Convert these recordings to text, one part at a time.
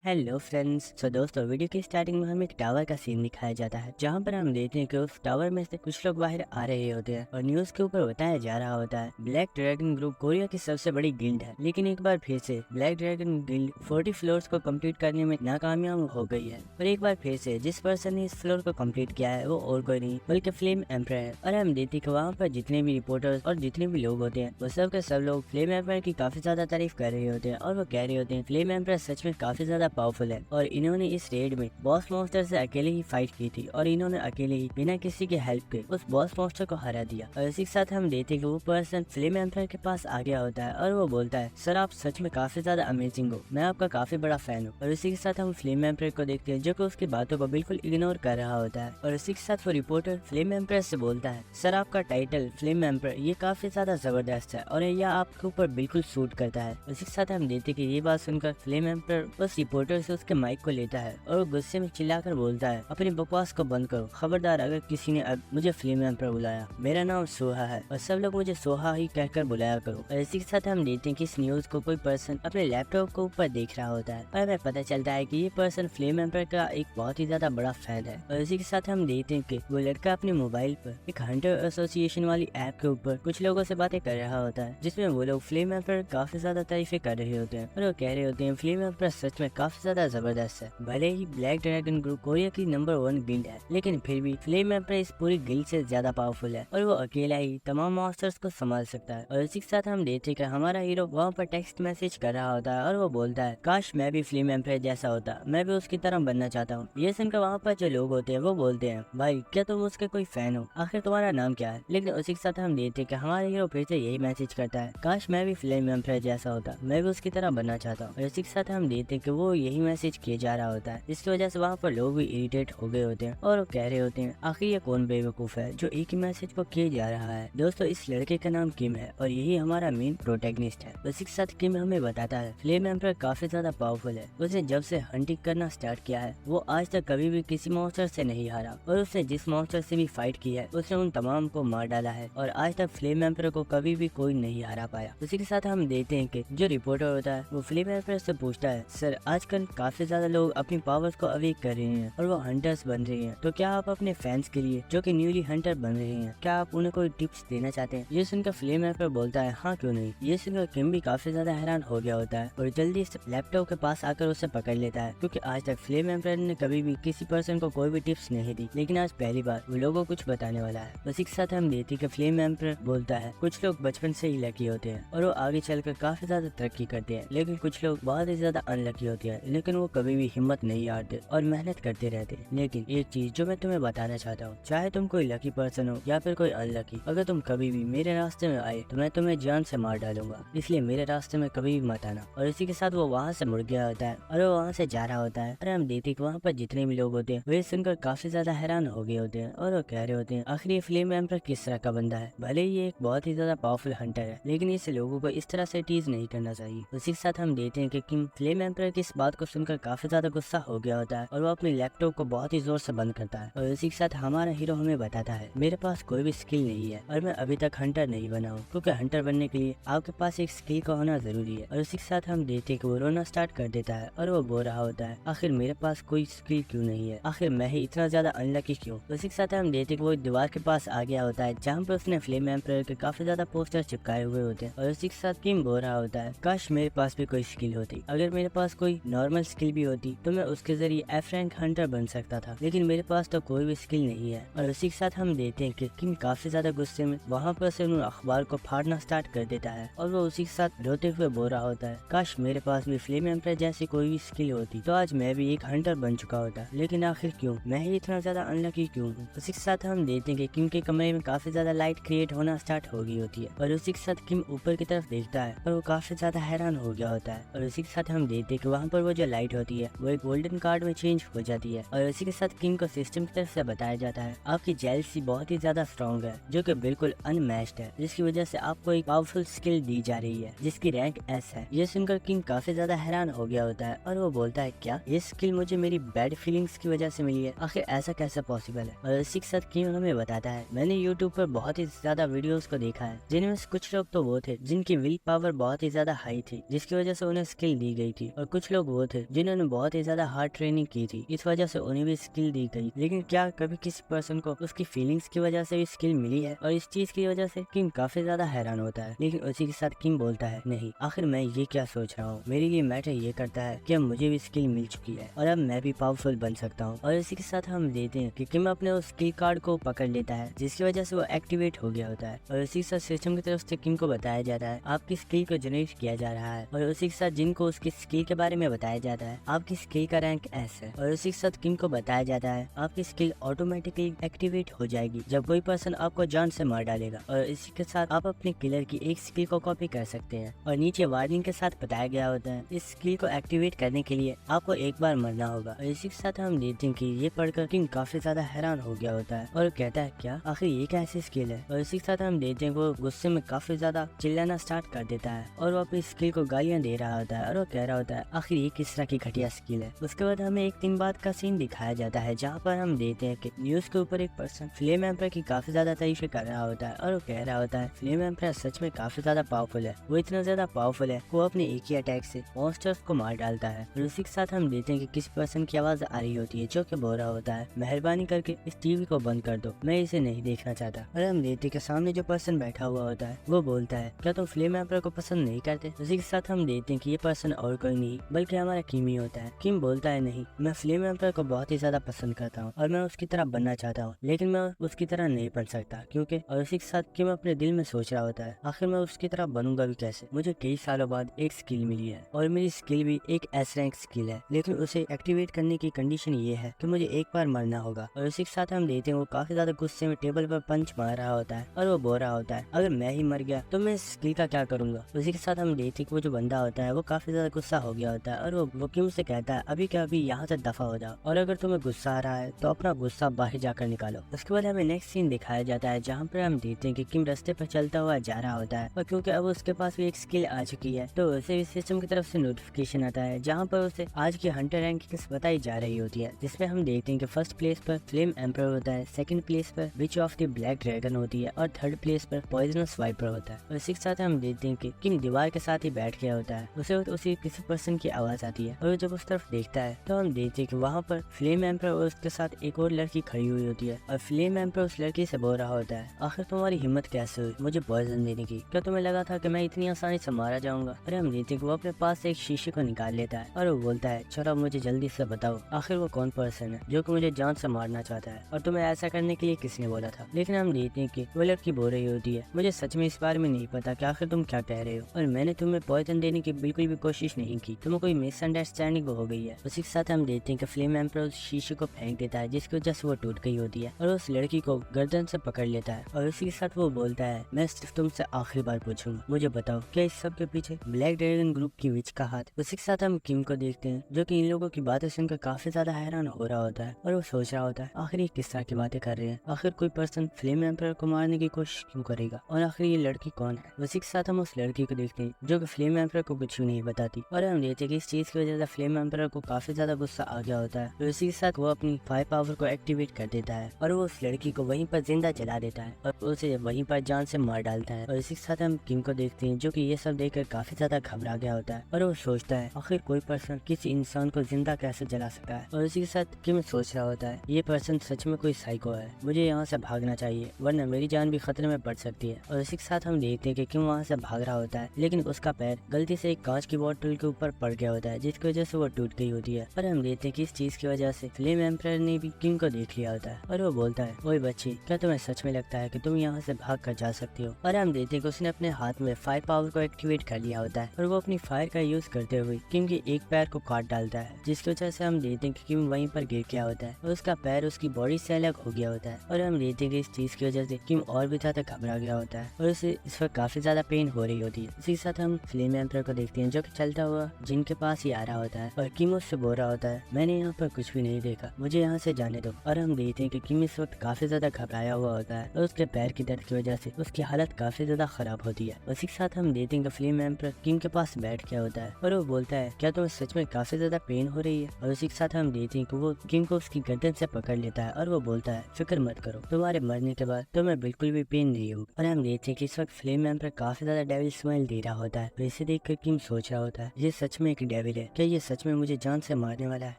Hello friends. दोस्तों, video की starting में हमें एक टावर का सीन दिखाया जाता है जहां पर हम देखते हैं कि उस टावर में से कुछ लोग बाहर आ रहे होते हैं और न्यूज के ऊपर बताया जा रहा होता है ब्लैक ड्रैगन ग्रुप कोरिया की सबसे बड़ी गिल्ड है। लेकिन एक बार फिर से ब्लैक ड्रैगन गिल्ड 40 फ्लोर्स को कंप्लीट करने में नाकामयाब हो गई है। और एक बार फिर से जिस पर्सन ने इस फ्लोर को कंप्लीट किया है वो और कोई नहीं बल्कि फ्लेम एम्पर है। और हम देखते हैं कि वहाँ पर जितने भी रिपोर्टर्स और जितने भी लोग होते हैं वो सब के सब लोग फ्लेम एम्पर की काफी ज्यादा तारीफ कर रहे होते हैं और वो कह रहे होते हैं फ्लेम एम्पर सच में काफी ज्यादा पावरफुल है और इन्होंने इस रेड में बॉस मॉन्स्टर से अकेले ही फाइट की थी और इन्होंने अकेले ही बिना किसी के हेल्प के उस बॉस मॉन्स्टर को हरा दिया। और इसी के साथ हम देखते हैं कि वो पर्सन फ्लेम एम्पर के पास आ गया होता है और वो बोलता है सर आप सच में काफी ज्यादा अमेजिंग हो, मैं आपका काफी बड़ा फैन हूँ। और इसी के साथ हम फ्लेम एम्पर को देखते हैं जो कि उसकी बातों को बिल्कुल इग्नोर कर रहा होता है। और इसी के साथ वो रिपोर्टर फ्लेम एम्पर से बोलता है सर आपका टाइटल फ्लेम एम्पर ये काफी ज्यादा जबरदस्त है और यह आपके ऊपर बिल्कुल सूट करता है। इसी के साथ हम देखते हैं कि ये बात सुनकर फ्लेम एम्पर उस रिपोर्टर से उसके माइक को लेता है और वो गुस्से में चिल्लाकर बोलता है अपनी बकवास को बंद करो, खबरदार अगर किसी ने अब मुझे फ्लेम एम्पर बुलाया, मेरा नाम सोहा है और सब लोग मुझे सोहा ही कहकर बुलाया करो। और इसी के साथ हम देखते हैं कि इस न्यूज को कोई पर्सन अपने लैपटॉप के ऊपर देख रहा होता है और हमें पता चलता है कि ये पर्सन फ्लेम एम्पर का एक बहुत ही ज्यादा बड़ा फैन है। और इसी के साथ हम देखते हैं कि वो लड़का अपने मोबाइल पर एक हंटर एसोसिएशन वाली ऐप के ऊपर कुछ लोगों से बातें कर रहा होता है जिसमें वो लोग फ्लेम एम्पर काफी ज्यादा तारीफें कर रहे होते हैं और वो कह रहे होते हैं फ्लेम एम्पर सच में काफी ज्यादा जबरदस्त है। भले ही ब्लैक ड्रैगन ग्रुप कोरिया की नंबर 1 गिल्ड है लेकिन फिर भी फ्लेम एम्पर इस पूरी गिल्ड से ज्यादा पावरफुल है और वो अकेला ही तमाम मॉन्स्टर्स को संभाल सकता है। और इसी के साथ हम देखते हैं कि हमारा हीरो वहाँ पर टेक्स्ट मैसेज कर रहा होता है और वो बोलता है काश मैं भी फ्लेम एम्पर जैसा होता, मैं भी उसकी तरह बनना चाहता हूँ। ये सुनकर वहाँ पर जो लोग होते हैं वो बोलते हैं भाई क्या तुम उसके कोई फैन हो, आखिर तुम्हारा नाम क्या है। लेकिन उसी के साथ हम देखते हैं कि हमारा हीरो फिर से यही मैसेज करता है काश मैं भी फ्लेम एम्पर जैसा होता, मैं भी उसकी तरह बनना चाहता हूँ। और इसी के साथ हम देखते हैं कि वो यही मैसेज किए जा रहा होता है जिसकी वजह से वहाँ पर लोग भी इरिटेट हो गए होते हैं और वो कह रहे होते हैं आखिर ये कौन बेवकूफ है जो एक ही मैसेज को किए जा रहा है। दोस्तों इस लड़के का नाम किम है और यही हमारा मेन प्रोटैगनिस्ट है। उसी के साथ किम हमें बताता है फ्लेम एम्पर काफी ज्यादा पावरफुल है, उसने जब से हंटिंग करना स्टार्ट किया है वो आज तक कभी भी किसी मॉन्स्टर से नहीं हारा और उसने जिस मॉन्स्टर से भी फाइट की है उसने उन तमाम को मार डाला है और आज तक फ्लेम एम्पर को कभी भी कोई नहीं हारा पाया। उसी के साथ हम देखते हैं कि जो रिपोर्टर होता है वो फ्लेम एम्पर से पूछता है सर आजकल काफी ज्यादा लोग अपनी पावर्स को अवेक कर रहे हैं और वो हंटर्स बन रहे हैं, तो क्या आप अपने फैंस के लिए जो कि न्यूली हंटर बन रहे हैं क्या आप उन्हें कोई टिप्स देना चाहते हैं। ये सुनकर फ्लेम एम्पर बोलता है हाँ क्यों नहीं। ये सुनकर किम भी काफी ज्यादा हैरान हो गया होता है और जल्दी से लैपटॉप के पास आकर उसे पकड़ लेता है क्योंकि आज तक फ्लेम एम्पर ने कभी भी किसी पर्सन को कोई भी टिप्स नहीं दी लेकिन आज पहली बार वो लोगों को कुछ बताने वाला है। उसी के साथ हम देखते हैं कि फ्लेम एम्पर बोलता है कुछ लोग बचपन से ही लकी होते हैं और वो आगे चलकर काफी ज्यादा तरक्की करते हैं लेकिन कुछ लोग बहुत ही ज्यादा अनलकी होते हैं लेकिन वो कभी भी हिम्मत नहीं हारते और मेहनत करते रहते हैं। लेकिन एक चीज जो मैं तुम्हें बताना चाहता हूँ, चाहे तुम कोई लकी पर्सन हो या फिर कोई अनलकी, अगर तुम कभी भी मेरे रास्ते में आए तो मैं तुम्हें जान से मार डालूंगा, इसलिए मेरे रास्ते में कभी भी मत आना। और इसी के साथ वो वहाँ से मुड़ गया होता है और वो वहाँ से जा रहा होता है और हम देखते कि वहाँ पर जितने भी लोग होते हैं वे सुनकर काफी ज्यादा हैरान हो गए होते हैं और वो कह रहे होते हैं आखिर ये फ्लेम एम्पर किस तरह का बंदा है। भले ही ये एक बहुत ही ज्यादा पावरफुल हंटर है लेकिन इस लोगों को इस तरह से टीज नहीं करना चाहिए। उसी के साथ हम देखते हैं कि किम फ्लेम एम्पर की इस बात को सुनकर काफी ज्यादा गुस्सा हो गया होता है और वो अपने लैपटॉप को बहुत ही जोर से बंद करता है। और इसी के साथ हमारा हीरो हमें बताता है मेरे पास कोई भी स्किल नहीं है और मैं अभी तक हंटर नहीं बना हूँ क्योंकि हंटर बनने के लिए आपके पास एक स्किल का होना जरूरी है। और इसी के साथ हम देखते हैं कि वो रोना स्टार्ट कर देता है और वो बोल रहा होता है आखिर मेरे पास कोई स्किल क्यों नहीं है, आखिर मैं ही इतना ज्यादा अनलकी क्यों। उसी के साथ हम देखते हैं कि वो दीवार के पास आ गया होता है जहाँ पर उसने फ्लेम एम्पर के काफी ज्यादा पोस्टर चिपकाए हुए होते हैं। और उसी के साथ किम बोल रहा होता है काश मेरे पास भी कोई स्किल होती, अगर मेरे पास कोई नॉर्मल स्किल भी होती तो मैं उसके जरिए एफ रैंक हंटर बन सकता था लेकिन मेरे पास तो कोई भी स्किल नहीं है। और उसी के साथ हम देखते हैं कि किम काफी ज्यादा गुस्से में वहाँ पर से उन अखबार को फाड़ना स्टार्ट कर देता है और वो उसी के साथ रोते हुए बोल रहा होता है काश मेरे पास भी फ्लेम एम्पर जैसी कोई भी स्किल होती तो आज मैं भी एक हंटर बन चुका होता, लेकिन आखिर क्यों मैं ही इतना ज्यादा अनलकी क्यों हूँ। उसी के साथ हम देखते हैं कि किम के कमरे में काफी ज्यादा लाइट क्रिएट होना स्टार्ट हो गई होती है और उसी के साथ किम ऊपर की तरफ देखता है और वो काफी ज्यादा हैरान हो गया होता है। और उसी के साथ हम देखते हैं कि वहाँ पर वो जो लाइट होती है वो एक गोल्डन कार्ड में चेंज हो जाती है। और इसी के साथ किम को सिस्टम की तरफ से बताया जाता है आपकी जेलसी बहुत ही ज्यादा स्ट्रॉन्ग है जो कि बिल्कुल अनमैच्ड है, जिसकी वजह से आपको एक पावरफुल स्किल दी जा रही है जिसकी रैंक एस है। ये सुनकर किंग काफी ज्यादा हैरान हो गया होता है और वो बोलता है क्या ये स्किल मुझे मेरी बैड फीलिंग्स की वजह से मिली है, आखिर ऐसा कैसे पॉसिबल है। और इसी के साथ किंग हमें बताता है मैंने यूट्यूब पर बहुत ही ज्यादा वीडियोस को देखा है जिनमें से कुछ लोग तो वो थे जिनकी विल पावर बहुत ही ज्यादा हाई थी जिसकी वजह से उन्हें स्किल दी गई थी और कुछ लोग वो थे जिन्होंने बहुत ही ज्यादा हार्ड ट्रेनिंग की थी, इस वजह से उन्हें भी स्किल दी गई। लेकिन क्या कभी किसी पर्सन को उसकी फीलिंग्स की वजह से भी स्किल मिली है? और इस चीज की वजह से किम काफी ज्यादा हैरान होता है। लेकिन उसी के साथ किम बोलता है, नहीं, आखिर मैं ये क्या सोच रहा हूँ, मेरे लिए मैटर ये करता है कि अब मुझे भी स्किल मिल चुकी है और अब मैं भी पावरफुल बन सकता हूँ। और इसी के साथ हम देखते हैं कि किम अपने उस स्किल कार्ड को पकड़ लेता है, जिसकी वजह से वो एक्टिवेट हो गया होता है। और इसी के साथ सिस्टम की तरफ से किम को बताया जाता है आपकी स्किल को जनरेट किया जा रहा है। और उसी के साथ जिन को उसकी स्किल के बारे में बताया जाता है आपकी स्किल का रैंक एस है। और उसी के साथ किम को बताया जाता है आपकी स्किल ऑटोमेटिकली एक्टिवेट हो जाएगी जब कोई पर्सन आपको जान से मार डालेगा। और इसी के साथ आप अपने किलर की एक स्किल को कॉपी कर सकते हैं। और नीचे वार्निंग के साथ बताया गया होता है इस स्किल को एक्टिवेट करने के लिए आपको एक बार मरना होगा। और इसी के साथ हम देखते हैं कि ये पढ़कर किंग काफी ज्यादा हैरान हो गया होता है और कहता है क्या, आखिर ये क्या ऐसी स्किल है? और इसी के साथ हम देखते हैं वो गुस्से में काफी ज्यादा चिल्लाना स्टार्ट कर देता है और वो अपनी स्किल को गालियां दे रहा होता है और वो कह रहा होता है आखिर ये किस तरह की घटिया स्किल है। उसके बाद हमें एक दिन बाद का सीन दिखाया जाता है जहाँ पर हम देखते हैं कि न्यूज के ऊपर एक पर्सन फ्लेम एम्पर की काफी ज्यादा तारीफ कर रहा होता है और वो कह रहा होता है फ्लेम एम्पर सच में काफी ज्यादा पावरफुल है, वो इतना ज्यादा पावरफुल है वो अपने एक ही अटैक से मॉन्स्टर्स को मार डालता है। और उसी के साथ हम देखते हैं कि किसी पर्सन की आवाज आ रही होती है जो कि बोल रहा होता है मेहरबानी करके इस टीवी को बंद कर दो, मैं इसे नहीं देखना चाहता। और हम देखते हैं कि सामने जो पर्सन बैठा हुआ होता है वो बोलता है क्या तुम फ्लेम एम्पर को पसंद नहीं करते? उसी के साथ हम देखते हैं कि ये पर्सन और कोई नहीं बल्कि हमारा किम ही होता है। किम बोलता है नहीं, मैं फ्लेम एम्पर को बहुत ही ज्यादा पसंद करता हूँ और मैं उसकी तरह बनना चाहता हूँ, लेकिन मैं उसकी तरह नहीं बन सकता क्योंकि। और उसी के साथ किम अपने दिल में सोच रहा होता है आखिर मैं उसकी तरह बनूंगा भी कैसे? मुझे कई सालों बाद एक स्किल मिली है और मेरी स्किल भी एक एस रैंक स्किल है, लेकिन उसे एक्टिवेट करने की कंडीशन ये है कि मुझे एक बार मरना होगा। और उसी के साथ हम देखते हैं वो काफी ज्यादा गुस्से में टेबल पर पंच मार रहा होता है और वो बोल रहा होता है अगर मैं ही मर गया तो मैं इस स्किल का क्या करूंगा? उसी के साथ हम देखते हैं कि वो जो बंदा होता है वो काफी ज्यादा गुस्सा हो गया होता है और वो किम से कहता है अभी क्या अभी यहाँ से दफा हो जाओ और अगर तुम्हें गुस्सा आ रहा है तो अपना गुस्सा बाहर जाकर निकालो। उसके बाद हमें नेक्स्ट सीन दिखाया जाता है जहाँ पर हम देखते हैं कि किम रास्ते पर चलता हुआ जा रहा होता है और क्योंकि अब उसके पास भी एक स्किल आ चुकी है तो उसे भी सिस्टम की तरफ से नोटिफिकेशन आता है जहाँ पर उसे आज की हंटर रैंकिंग्स बताई जा रही होती है, जिसमें हम देखते हैं कि फर्स्ट प्लेस पर फ्लेम एम्पर होता है, सेकंड प्लेस पर which of the black dragon होती है और थर्ड प्लेस पर पॉइजनस वाइपर होता है। और इसी के साथ हम देखते हैं कि किम दीवार के साथ ही बैठ गया होता है। उसी किसी पर्सन की आवाज आती है और जब उस तरफ देखता है तो हम देखते हैं कि वहाँ पर फ्लेम एम्पर और उसके साथ एक और लड़की खड़ी हुई होती है और फ्लेम एम्पर उस लड़की से बोल रहा होता है आखिर तुम्हारी हिम्मत कैसे हुई मुझे पॉइजन देने की? क्या तुम्हें लगा था कि मैं इतनी आसानी से मारा जाऊंगा? अरे हम देखते हैं कि वो अपने पास से एक शीशे को निकाल लेता है और वो बोलता है चलो मुझे जल्दी से बताओ आखिर वो कौन पर्सन है जो कि मुझे जान से मारना चाहता है और तुम्हें ऐसा करने के लिए किसने बोला था? लेकिन हम देखते हैं कि वो लड़की बोल रही होती है मुझे सच में इस बारे में नहीं पता कि आखिर तुम क्या कह रहे हो और मैंने तुम्हें पॉइजन देने की बिल्कुल भी कोशिश नहीं की, तुम्हें कोई मिसअंडरस्टैंडिंग हो गई है। उसी के साथ हम देखते हैं कि फ्लेम एम्पर उस शीशे को फेंक देता है जिसकी वजह से वो टूट गई होती है और उस लड़की को गर्दन से पकड़ लेता है और उसी के साथ वो बोलता है मैं सिर्फ तुमसे आखिरी बार पूछूंगा, मुझे बताओ क्या इस सब के पीछे ब्लैक ड्रैगन ग्रुप की विच का हाथ? उसी के साथ हम किम को देखते हैं जो कि इन लोगों की बातें सुनकर काफी ज्यादा हैरान हो रहा होता है और वो सोच रहा होता है आखिर ये किस तरह की बातें कर रहे हैं, आखिर कोई पर्सन फ्लेम एम्पर को मारने की कोशिश क्यों करेगा और आखिर ये लड़की कौन है? उसी के साथ हम उस लड़की को देखते हैं जो कि फ्लेम एम्पर को कुछ भी नहीं बताती और हम देखते हैं कि इस चीज की वजह से फ्लेम एम्पर को काफी ज्यादा गुस्सा आ गया होता है। तो इसी के साथ वो अपनी 5 पावर को एक्टिवेट कर देता है और वो उस लड़की को वहीं पर जिंदा जला देता है और उसे वहीं पर जान से मार डालता है। और इसी के साथ हम किम को देखते हैं जो कि ये सब देखकर काफी ज्यादा घबरा गया होता है और वो सोचता है आखिर कोई पर्सन किसी इंसान को जिंदा कैसे जला सकता है। और इसी के साथ किम सोच रहा होता है ये पर्सन सच में कोई साइको है, मुझे यहाँ से भागना चाहिए वरना मेरी जान भी खतरे में पड़ सकती है। और इसी के साथ हम देखते हैं कि किम वहाँ से भाग रहा होता है लेकिन उसका पैर गलती से एक कांच की बोतल के ऊपर पड़ गया होता है जिसकी वजह से वो टूट गई होती है। और हम देखते हैं कि इस चीज की वजह से फ्लेम एम्पर ने भी किम को देख लिया होता है और वो बोलता है ओए बच्ची क्या तुम्हें सच में लगता है कि तुम यहाँ से भाग कर जा सकती हो? और हम देखते हैं कि उसने अपने हाथ में 5 पावर को एक्टिवेट कर लिया होता है और वो अपनी फायर का यूज करते हुए किम के एक पैर को काट डालता है जिसकी वजह से हम देखते हैं कि किम वहीं पर गिर गया होता है और उसका पैर उसकी बॉडी से अलग हो गया होता है। और हम देखते हैं कि इस चीज की वजह से किम और भी ज्यादा घबरा गया होता है और उसे इस पर काफी ज्यादा पेन हो रही होती है। इसी के साथ हम फ्लेम एम्पर को देखते हैं जो कि चलता हुआ जिनके पास ही आ रहा होता है और किम उससे बोल रहा होता है मैंने यहाँ पर कुछ भी नहीं देखा, मुझे यहाँ से जाने दो। और हम देखते हैं कि किम इस वक्त काफी ज्यादा घबराया हुआ होता है और उसके पैर की दर्द की वजह से उसकी हालत काफी ज्यादा खराब होती है। उसी के साथ हम देखते हैं कि फ्लेम एम्पर किम के पास बैठ गया होता है और वो बोलता है क्या तुम्हें सच में काफी ज्यादा पेन हो रही है? और उसी के साथ हम देखते हैं कि वो किम को उसकी गर्दन से पकड़ लेता है और वो बोलता है फिक्र मत करो, तुम्हारे मरने के बाद तुम्हें बिल्कुल भी पेन नहीं होगा। और हम देखते हैं कि इस वक्त फ्लेम एम्पर काफी ज्यादा डेविल स्माइल दे रहा होता है। इसे देखकर किम सोच रहा होता है ये सच में एक डेविल है, क्या ये सच में मुझे जान से मारने वाला है?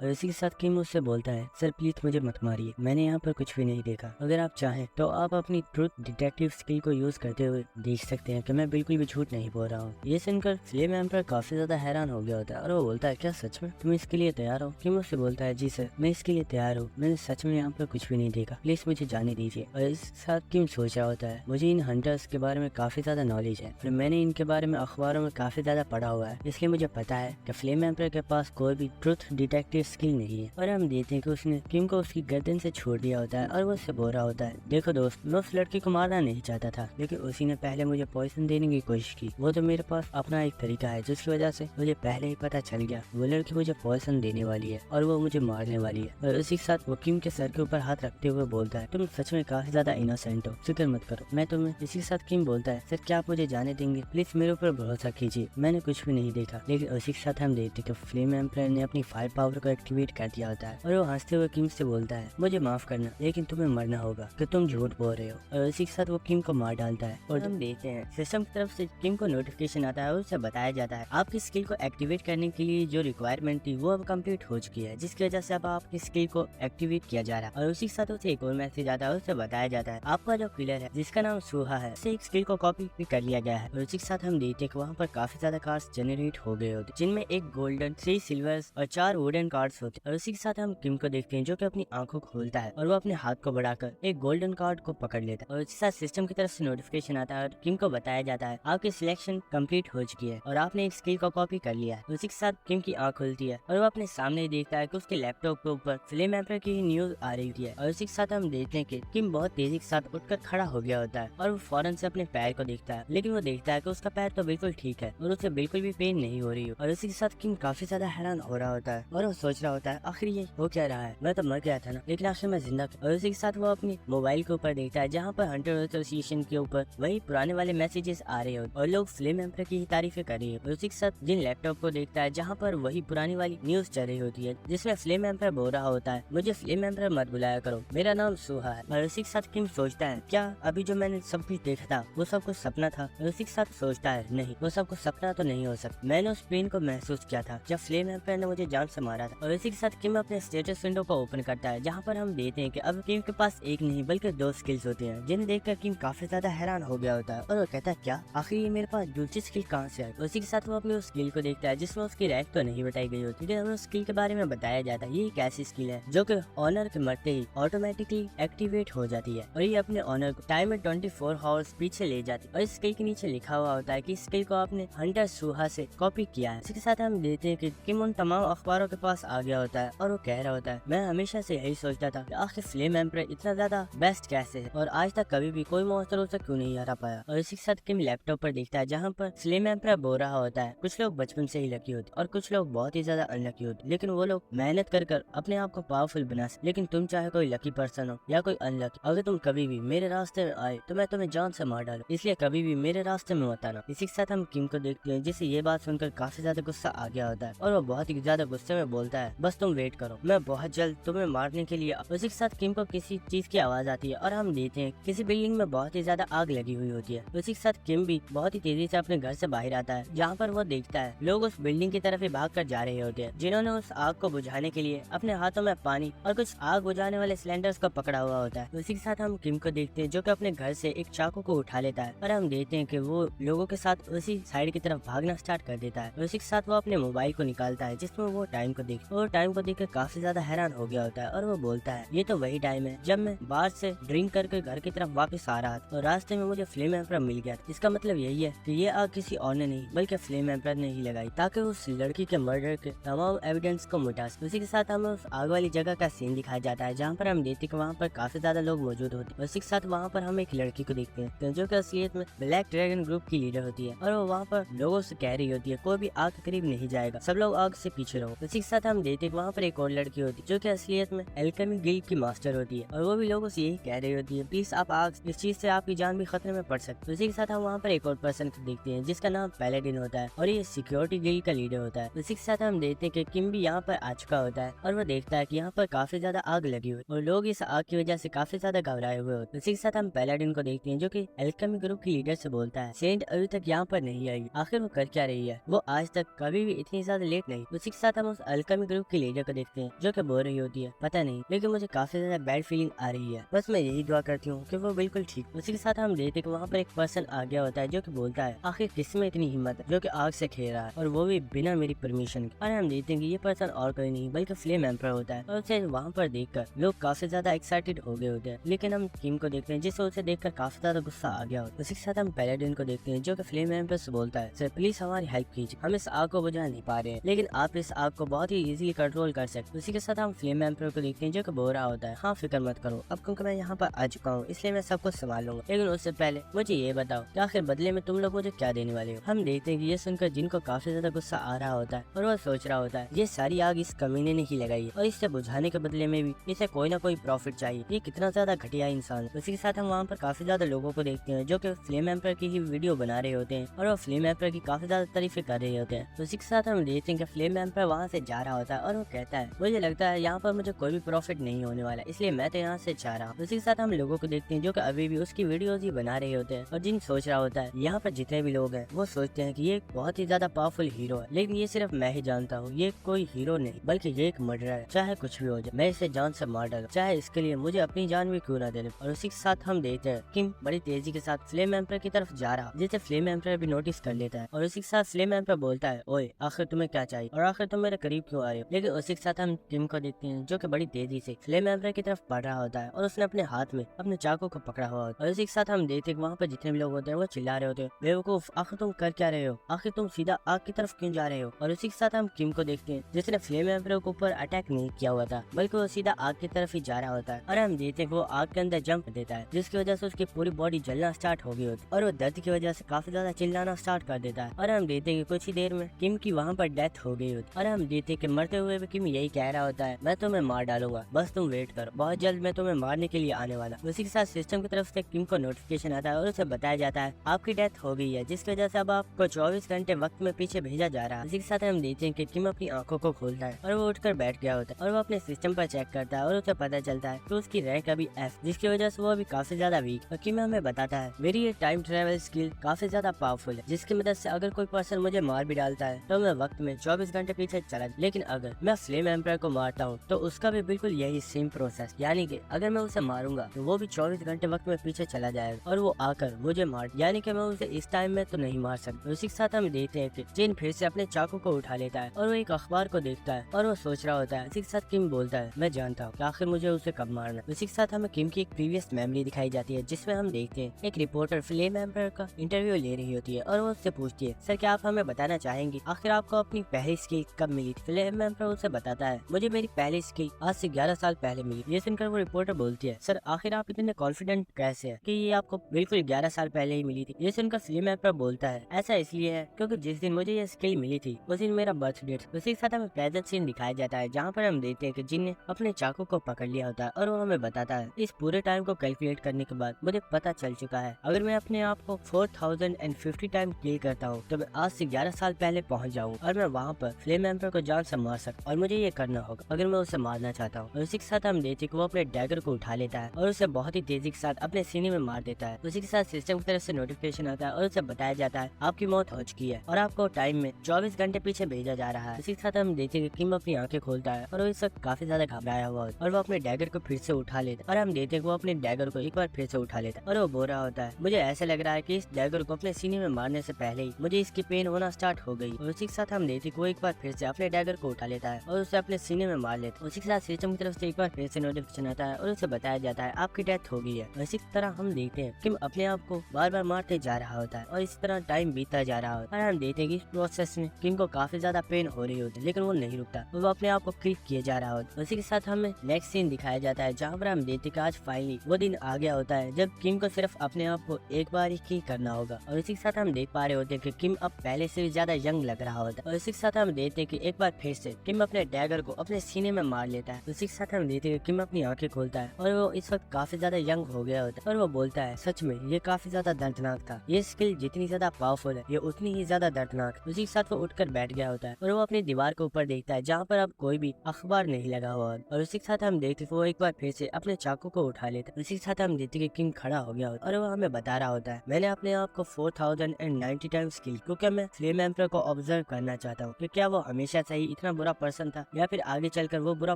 और इसी के साथ किम उससे बोलता है, सर प्लीज मुझे मत मारिए, मैंने यहाँ पर कुछ भी नहीं देखा। अगर आप चाहें तो आप अपनी ट्रुथ डिटेक्टिव स्किल को यूज करते हुए देख सकते हैं कि मैं बिल्कुल भी झूठ नहीं बोल रहा हूँ। ये सुनकर फ्लेम एम्पर काफी ज्यादा हैरान हो गया होता है और वो बोलता है, क्या सच में तुम इसके लिए तैयार हो? किम उससे बोलता है, जी सर मैं इसके लिए तैयार हूँ, मैंने सच में यहाँ पर कुछ भी नहीं देखा, प्लीज मुझे जाने दीजिए। और इस साथ किम सोच रहा होता है, मुझे इन हंटर्स के बारे में काफी ज्यादा नॉलेज है और मैंने इनके बारे में अखबारों में काफी ज्यादा पढ़ा हुआ है, इसलिए मुझे पता है कि फ्लेम एम्पर के पास कोई भी ट्रुथ डिटेक्टिव स्किल नहीं है। और हम देखते हैं कि उसने किम को उसकी गर्दन से छोड़ दिया होता है और वो उससे बोल रहा होता है, देखो दोस्त, मैं उस लड़की को मारना नहीं चाहता था, लेकिन उसी ने पहले मुझे पॉइजन देने की कोशिश की। वो तो मेरे पास अपना एक तरीका है जिसकी वजह से मुझे पहले ही पता चल गया वो लड़की मुझे पॉइजन देने वाली है और वो मुझे मारने वाली है। और उसी के साथ वो किम के सर के ऊपर हाथ रखते हुए बोलता है, तुम सच में काफी ज्यादा इनोसेंट हो, फिक्र मत करो, मैं तुम्हें। इसी के साथ किम बोलता है, सर क्या आप मुझे जाने देंगे? प्लीज मेरे ऊपर भरोसा कीजिए, मैंने कुछ भी नहीं देखा। लेकिन उसी के साथ हम देखते कि फ्लेम एम्पर ने अपनी फायर पावर को एक्टिवेट कर दिया होता है और वो हंसते हुए किम से बोलता है, मुझे माफ करना, लेकिन तुम्हें मरना होगा कि तुम झूठ बोल रहे हो। और उसी के साथ वो किम को मार डालता है। और हम देखते हैं सिस्टम की तरफ से किम को नोटिफिकेशन आता है और उसे बताया जाता है, आपकी स्किल को एक्टिवेट करने के लिए जो रिक्वायरमेंट थी वो अब कंप्लीट हो चुकी है, जिसकी वजह से अब आपकी स्किल को एक्टिवेट किया जा रहा है। और उसी के साथ उसे एक और मैसेज आता है, उसे बताया जाता है, आपका जो किलर है जिसका नाम सूहा है, उसे एक स्किल को कॉपी भी कर लिया गया है। और उसी के साथ हम देखते हैं कि वहाँ पर काफी ज्यादा कार्ड्स जनरेट हो गए होते, जिनमें एक गोल्डन, 3 सिल्वर्स और 4 वुडन कार्ड्स होते। और उसी के साथ हम किम को देखते हैं जो कि अपनी आंखों को खोलता है और वो अपने हाथ को बढ़ाकर एक गोल्डन कार्ड को पकड़ लेता है। और उसी के साथ सिस्टम की तरफ से नोटिफिकेशन आता है और किम को बताया जाता है, आपकी सिलेक्शन कंप्लीट हो चुकी है और आपने एक स्किल को कॉपी कर लिया है। उसी के साथ किम की आंख खुलती है और वो अपने सामने देखता है कि उसके लैपटॉप के ऊपर फ्लेम एम्पर की न्यूज आ रही है। और उसी के साथ हम देखते हैं कि किम बहुत तेजी के साथ उठकर खड़ा हो गया होता है और वो फौरन से अपने पैर को देखता है, लेकिन वो देखता है कि उसका पैर तो बिल्कुल ठीक है और उसे बिल्कुल भी पेन नहीं हो रही हो। और उसी के साथ किम काफी ज्यादा हैरान हो रहा होता है और वो सोच रहा होता है, आखिर ये हो क्या रहा है, मैं तो मर गया था ना, लेकिन आखिर मैं जिंदा। और उसी के साथ वो अपनी मोबाइल के ऊपर देखता है जहाँ पर हंटर एसोसिएशन के ऊपर वही पुराने वाले मैसेजेस आ रहे होते और लोग फ्लेम एम्पर की ही तारीफें कर रही है। और उसी के साथ जिन लैपटॉप को देखता है जहाँ पर वही पुरानी वाली न्यूज चल रही होती है, जिसमें फ्लेम एम्पर बोल रहा होता है, मुझे फ्लेम एम्पर मत बुलाया करो, मेरा नाम सूहा है। और उसी के साथ किम सोचता है, क्या अभी जो मैंने सब कुछ देखा था वो सब कुछ सपना था? और उसी के साथ सोचता है, नहीं, वो सब कुछ सपना तो नहीं हो सकता, मैंने उस पेन को महसूस किया था जब फ्लेम एम्पर ने मुझे जान से मारा था। और इसी के साथ किम अपने स्टेटस विंडो को ओपन करता है जहाँ पर हम देखते हैं कि अब किम के पास एक नहीं बल्कि 2 स्किल्स होते हैं, जिन्हें देखकर किम काफी ज्यादा हैरान हो गया होता है और वो कहता है, क्या आखिर ये मेरे पास दूसरी स्किल कहाँ से आई? उसी के साथ वो अपनी उस स्किल को देखता है जिसमें उसकी रैंक तो नहीं बताई गई होती, लेकिन हमें उस स्किल के बारे में बताया जाता है, ये एक ऐसी स्किल है जो कि ऑनर के मरते ही ऑटोमेटिकली एक्टिवेट हो जाती है और ये अपने ऑनर को टाइम में 24 आवर्स पीछे ले जाती है। और इस स्किल के नीचे लिखा हुआ होता है कि स्किल को आपने हंटर सूहा से कॉपी किया है। इसके साथ हम देखते हैं कि किम उन तमाम अखबारों के पास आ गया होता है और वो कह रहा होता है, मैं हमेशा से यही सोचता था कि आखिर फ्लेम एम्पर इतना ज्यादा बेस्ट कैसे है और आज तक कभी भी कोई मॉन्स्टर उसे क्यों नहीं हरा पाया। और इसी के साथ किम लैपटॉप पर देखता है जहाँ पर फ्लेम एम्पर बोल रहा होता है, कुछ लोग बचपन से ही लकी होते और कुछ लोग बहुत ही ज्यादा अनलकी होते, लेकिन वो लोग मेहनत कर अपने आप को पावरफुल बना सकते। लेकिन तुम चाहे कोई लकी पर्सन हो या कोई अनलकी, अगर तुम कभी भी मेरे रास्ते में आए तो मैं तुम्हें जान से मार डालूं, इसलिए कभी भी मेरे रास्ते में मत आना। इसी के साथ हम किम को देखते हैं जिसे ये बात सुनकर काफी ज्यादा गुस्सा आ गया होता है और वो बहुत ही ज्यादा गुस्से में बोलता है, बस तुम वेट करो, मैं बहुत जल्द तुम्हें मारने के लिए। उसी के साथ किम को किसी चीज की आवाज आती है और हम देखते हैं किसी बिल्डिंग में बहुत ही ज्यादा आग लगी हुई होती है। उसी के साथ किम भी बहुत ही तेजी से अपने घर से बाहर आता है जहाँ पर वो देखता है लोग उस बिल्डिंग की तरफ ही भाग कर जा रहे होते हैं, जिन्होंने उस आग को बुझाने के लिए अपने हाथों में पानी और कुछ आग बुझाने वाले सिलेंडर्स को पकड़ा हुआ होता है। उसी के साथ हम किम को देखते हैं जो कि अपने घर से एक चाकू को उठा लेता है और हम देखते हैं कि वो लोगों के साथ उसी साइड की तरफ भागना स्टार्ट कर देता है। उसी के साथ वो अपने मोबाइल को निकालता है जिसमें वो टाइम को देखकर काफी ज्यादा हैरान हो गया होता है और वो बोलता है, ये तो वही टाइम है जब मैं बाहर से ड्रिंक करके घर की तरफ वापस आ रहा था और रास्ते में मुझे फ्लेम एम्पर मिल गया। इसका मतलब यही है कि ये आग किसी और ने नहीं बल्कि फ्लेम एम्पर ने ही लगाई ताकि उस लड़की के मर्डर के तमाम एविडेंस को मिटा सके। उसी के साथ हमें उस आग वाली जगह का सीन दिखाया जाता है जहाँ पर हम देखते हैं कि वहाँ पर काफी ज्यादा लोग मौजूद होते हैं। उसी के साथ वहाँ पर हम एक लड़की को देखते हैं जो कि असलियत में ब्लैक ड्रैगन ग्रुप की लीडर होती है और वो वहाँ पर लोगों से कह रही होती है, कोई भी आग के करीब नहीं जाएगा, सब लोग आग से पीछे रहो। उसी के साथ हम देखते हैं वहाँ पर एक और लड़की होती है जो कि असलियत में एल्केमी गिल्ड की मास्टर होती है और वो भी लोगों से यही कह रही होती है, प्लीज आप आग, इस चीज से आपकी जान भी खतरे में पड़ सकती है। उसी के साथ हम वहाँ पर एक और पर्सन को देखते हैं जिसका नाम पैलेडिन होता है और ये सिक्योरिटी गिल्ड का लीडर होता है। उसी के साथ हम देखते हैं कि किम भी यहाँ पर आ चुका होता है और वो देखता है कि यहाँ पर काफी ज्यादा आग लगी हुई और लोग इस आग की वजह से काफी ज्यादा घबराए हुए होते हैं। उसी के साथ हम पैलेडिन को देखते हैं जो कि एल्केमी ग्रुप की लीडर से बोलता है, सेंट अभी तक यहाँ पर नहीं आई, आखिर वो कर क्या रही है? वो आज तक कभी भी इतनी ज्यादा लेट नहीं। उसी के साथ हम उस अल्केमी ग्रुप की लीडर को देखते हैं जो कि बोल रही होती है पता नहीं, लेकिन मुझे काफी ज्यादा बैड फीलिंग आ रही है, बस मैं यही दुआ करती हूँ कि वो बिल्कुल ठीक। उसी के साथ हम देखते हैं कि वहाँ पर एक पर्सन आ गया होता है जो कि बोलता है आखिर किसमें इतनी हिम्मत है जो कि आग से खेल रहा है और वो भी बिना मेरी परमिशन के। और हम देखते हैं कि ये पर्सन और कोई नहीं बल्कि फ्लेम एम्पर होता है और उसे वहाँ पर देखकर लोग काफी ज्यादा एक्साइटेड हो गए होते हैं। लेकिन हम किम को देखते हैं जिससे उसे देखकर काफी ज्यादा गुस्सा आ गया होता है। उसी के साथ हम पैलेडिन को देखते हैं जो कि फ्लेम एम्पर से बोलता है सर प्लीज हमारी हेल्प कीजिए, हम इस आग को बुझा नहीं पा रहे हैं लेकिन आप इस आग को बहुत ही इजीली कंट्रोल कर सकते। उसी के साथ हम फ्लेम एम्पर को देखते हैं जो कि बोल रहा होता है हाँ फिक्र मत करो, अब क्योंकि मैं यहाँ पर आ चुका हूँ इसलिए मैं सब कुछ संभाल लूंगा, लेकिन उससे पहले मुझे ये बताओ कि आखिर बदले में तुम लोग मुझे क्या देने वाले हो। हम देखते हैं कि ये सुनकर जिनको काफी ज्यादा गुस्सा आ रहा होता है और वह सोच रहा होता है ये सारी आग इस कमीने ने ही लगाई है और इससे बुझाने के बदले में भी इसे कोई ना कोई प्रॉफिट चाहिए, ये कितना ज्यादा घटिया इंसान है। उसी के साथ हम वहाँ पर काफी ज्यादा लोगों को देखते हैं जो कि फ्लेम एम्पर की ही वीडियो बना रहे होते हैं और वो फ्लेम एम्पर की काफी ज्यादा तारीफें कर रहे होते हैं। उसी के साथ हम देखते हैं कि फ्लेम एम्पर वहाँ से जा रहा होता है और वो कहता है मुझे लगता है यहाँ पर मुझे कोई भी प्रॉफिट नहीं होने वाला इसलिए मैं तो यहाँ से जा रहा हूँ। उसी के साथ हम लोगों को देखते हैं जो कि अभी भी उसकी वीडियोस ही बना रहे होते हैं और जिन सोच रहा होता है यहाँ पर जितने भी लोग हैं वो सोचते हैं कि ये बहुत ही ज्यादा पावरफुल हीरो है, लेकिन ये सिर्फ मैं ही जानता हूँ ये कोई हीरो नहीं बल्कि ये एक मर्डरर है, चाहे कुछ भी हो जाए मैं इसे जान से मार डालूं, चाहे इसके लिए मुझे अपनी जान भी क्यों ना दे दे। और उसी के साथ हम देखते हैं किम बड़ी तेजी के साथ फ्लेम एम्पर की तरफ जा रहा जिसे फ्लेम एम्पर भी नोटिस कर लेता है और उसी के साथ फ्लेम एम्पर बोलता है ओए आखिर तुम्हें क्या चाहिए और आखिर तुम मेरे करीब क्यों आ रहे हो। लेकिन उसी के साथ हम किम को देखते हैं जो कि बड़ी तेजी से फ्लेम एम्पर की तरफ बढ़ रहा होता है और उसने अपने हाथ में अपने चाकू को पकड़ा हुआ होता है। और उसी के साथ हम देखते हैं वहाँ पर जितने भी लोग होते हैं वो चिल्ला रहे होते हैं बेवकूफ आखिर तुम कर क्या रहे हो, आखिर तुम सीधा आग की तरफ क्यों जा रहे हो। और उसी के साथ हम किम को देखते हैं जिसने फ्लेम एम्पर के ऊपर अटैक नहीं किया हुआ था बल्कि वो सीधा आग की तरफ ही जा रहा होता है और हम देखते हैं वो आग के अंदर जंप देता है जिसकी वजह से उसकी पूरी बॉडी जलना स्टार्ट हो गई होती है और वो दर्द की वजह से काफी ज्यादा चिल्लाना स्टार्ट कर देता है। और हम देखते हैं कि कुछ ही देर में किम की वहाँ पर डेथ हो गई होती है और हम देखते हैं कि मरते हुए भी किम यही कह रहा होता है मैं तुम्हें मार डालूंगा, बस तुम वेट करो, बहुत जल्द मैं तुम्हें मारने के लिए आने वाला। उसी के साथ सिस्टम की तरफ से किम को नोटिफिकेशन आता है और उसे बताया जाता है आपकी डेथ हो गई है जिसकी वजह से अब आपको 24 घंटे वक्त में पीछे भेजा जा रहा है। इसी के साथ हम देखते हैं कि किम अपनी आंखों को खोलता है और वो उठकर बैठ गया होता है और वो अपने सिस्टम पर चेक करता है और उसे पता चलता है कि उसकी रैंक अभी F जिसकी वजह से वो अभी काफी ज्यादा वीक। और किम हमें बताता है मेरी ये टाइम ट्रेवल स्किल काफी ज्यादा पावरफुल है जिसकी मदद से अगर कोई पर्सन मुझे मार भी डालता है तो मैं वक्त में 24 घंटे पीछे चला, लेकिन अगर मैं फ्लेम एम्पायर को मारता हूँ तो उसका भी बिल्कुल यही सेम प्रोसेस, यानी कि अगर मैं उसे मारूंगा तो वो भी 24 घंटे वक्त में पीछे चला जाएगा और वो आकर मुझे मार, यानी कि मैं उसे इस टाइम में तो नहीं मार सकता। उसी के साथ हम देखते हैं कि जिन फिर से अपने चाकू को उठा लेता है और वो एक अखबार को देखता है और वो सोच रहा होता है। उसी के साथ किम बोलता है मैं जानता हूँ कि आखिर मुझे उसे कब मारना। उसी के साथ हमें किम की एक प्रीवियस मेमोरी दिखाई जाती है जिसमें हम देखते हैं एक रिपोर्टर फ्लेम एम्पायर का इंटरव्यू ले रही होती है और वो उससे पूछती है सर क्या आप हमें बताना चाहेंगे आखिर आपको अपनी पहली स्किल कब मिली थी। फ्लेम एम्पायर उसे बताता है मुझे मेरी पहली स्किल आज से 11 साल पहले मिली। ये सुनकर वो रिपोर्टर बोलती है सर आखिर आप इतने कॉन्फिडेंट कैसे हैं कि ये आपको बिल्कुल 11 साल पहले ही मिली थी। ये सुनकर फ्लेम एम्पायर बोलता है ऐसा इसलिए है क्योंकि जिस दिन मुझे ये स्किल मिली थी उस दिन मेरा बर्थडे था। उसी के साथ हमें प्रेजेंट सीन दिखाया जाता है जहाँ पर हम देखते हैं कि जिन ने अपने चाकू को पकड़ लिया होता है और वो हमें बताता है इस पूरे टाइम को कैलकुलेट करने के बाद मुझे पता चल चुका है अगर मैं अपने आप को 4050 टाइम किल करता हूँ तो मैं आज से 11 साल पहले पहुँच जाऊँ और मैं वहाँ पर फ्लेम एम्पायर को जान से मार सकता और मुझे ये करना होगा अगर मैं उसे मारना चाहता हूँ। उसी के साथ हम देखते कि वो अपने डैगर को उठा लेता है और उसे बहुत ही तेजी के साथ अपने सीने में मार देता है। उसी के साथ सिस्टम की तरफ से नोटिफिकेशन आता है और उसे बताया जाता है आपकी मौत हो चुकी है और आपको टाइम में 24 घंटे पीछे भेजा जा रहा है। उसी के साथ हम देखते हैं कि किम अपनी आंखें खोलता है और वो इस वक्त काफी ज्यादा घबराया हुआ होता है और वो अपने डैगर को फिर से उठा लेता है और हम देखते हैं कि वो अपने डैगर को एक बार फिर से उठा लेता है और वो बोल रहा होता है मुझे ऐसा लग रहा है कि इस डैगर को अपने सीने में मारने से पहले ही मुझे इसकी पेन होना स्टार्ट हो गई। और उसी के साथ हम देखते हैं कि वो एक बार फिर से अपने डैगर को उठा लेता है और उसे अपने सीने में मार लेता है। उसी के साथ सिस्टम की तरफ से एक बार फिर से नोटिफिकेशन आता है और उसे बताया जाता है आपकी डेथ हो गई है। इसी तरह हम देखते हैं किम अपने आप को बार बार मारते जा रहा होता है और इस तरह टाइम बीतता जा रहा होता है और हम देखते हैं कि इस प्रोसेस में किम को काफी ज्यादा पेन हो रही होती है लेकिन वो नहीं रुकता, वो अपने आप को किल किए जा रहा होता है। उसी के साथ हमें नेक्स्ट सीन दिखाया जाता है जहाँ पर हम देखते हैं कि आज फाइनली वो दिन आ गया होता है जब किम को सिर्फ अपने आप को एक बार ही किल करना होगा। और इसी के साथ हम देख पा रहे होते हैं कि किम अब पहले से भी ज्यादा यंग लग रहा होता है। और इसी के साथ हम देखते हैं कि एक बार फिर से किम अपने डैगर को अपने सीने में मार लेता है। उसी के साथ हम देखते हैं कि किम अपनी आंखें खोलता है और वो इस वक्त काफी ज्यादा यंग हो गया होता है और वो बोलता है सच में ये काफी ज्यादा दर्दनाक था, ये स्किल जितनी ज्यादा पावरफुल है ये उतनी ही ज्यादा दर्दनाक। उसी के साथ वो उठकर बैठ गया होता है और वो अपनी दीवार के ऊपर देखता है जहाँ पर अब कोई भी अखबार नहीं लगा हुआ है। और उसी के साथ हम देखते वो एक बार फिर से अपने चाकू को उठा लेता है। उसी के साथ हम देखते कि किम खड़ा हो गया होता है और वो हमें बता रहा होता है मैंने अपने आप को 4090 टाइम्स किल क्योंकि मैं फ्लेम एम्पर को ऑब्जर्व ऑब्जर्व करना चाहता हूँ कि क्या वो हमेशा से ही इतना बुरा पर्सन था या फिर आगे चलकर वो बुरा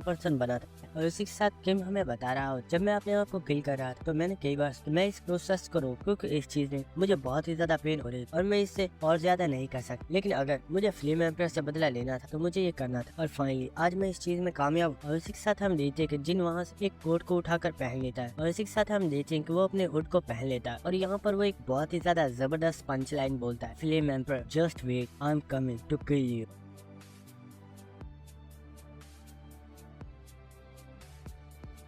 पर्सन बना था। और उसी के साथ किम हमें बता रहा हो, जब मैं अपने आप को किल कर रहा था तो मैंने कई बार मैं इस प्रोसेस को रोक, क्योंकि इस चीज में मुझे बहुत ही ज्यादा पेन हो रही और मैं इससे और ज्यादा नहीं कर सकता। लेकिन अगर मुझे फ्लेम एम्पायर से बदला लेना था तो मुझे ये करना था, और फाइनली आज मैं इस चीज में कामयाब। और इसी के साथ हम देखते हैं कि जिन वहाँ से एक कोट को उठाकर पहन लेता है, और इसी के साथ हम देखते हैं कि वो अपने हुड को पहन लेता है, और यहाँ पर वो एक बहुत ही ज्यादा जबरदस्त पंच लाइन बोलता है, flame empire just wait, I am coming to kill you.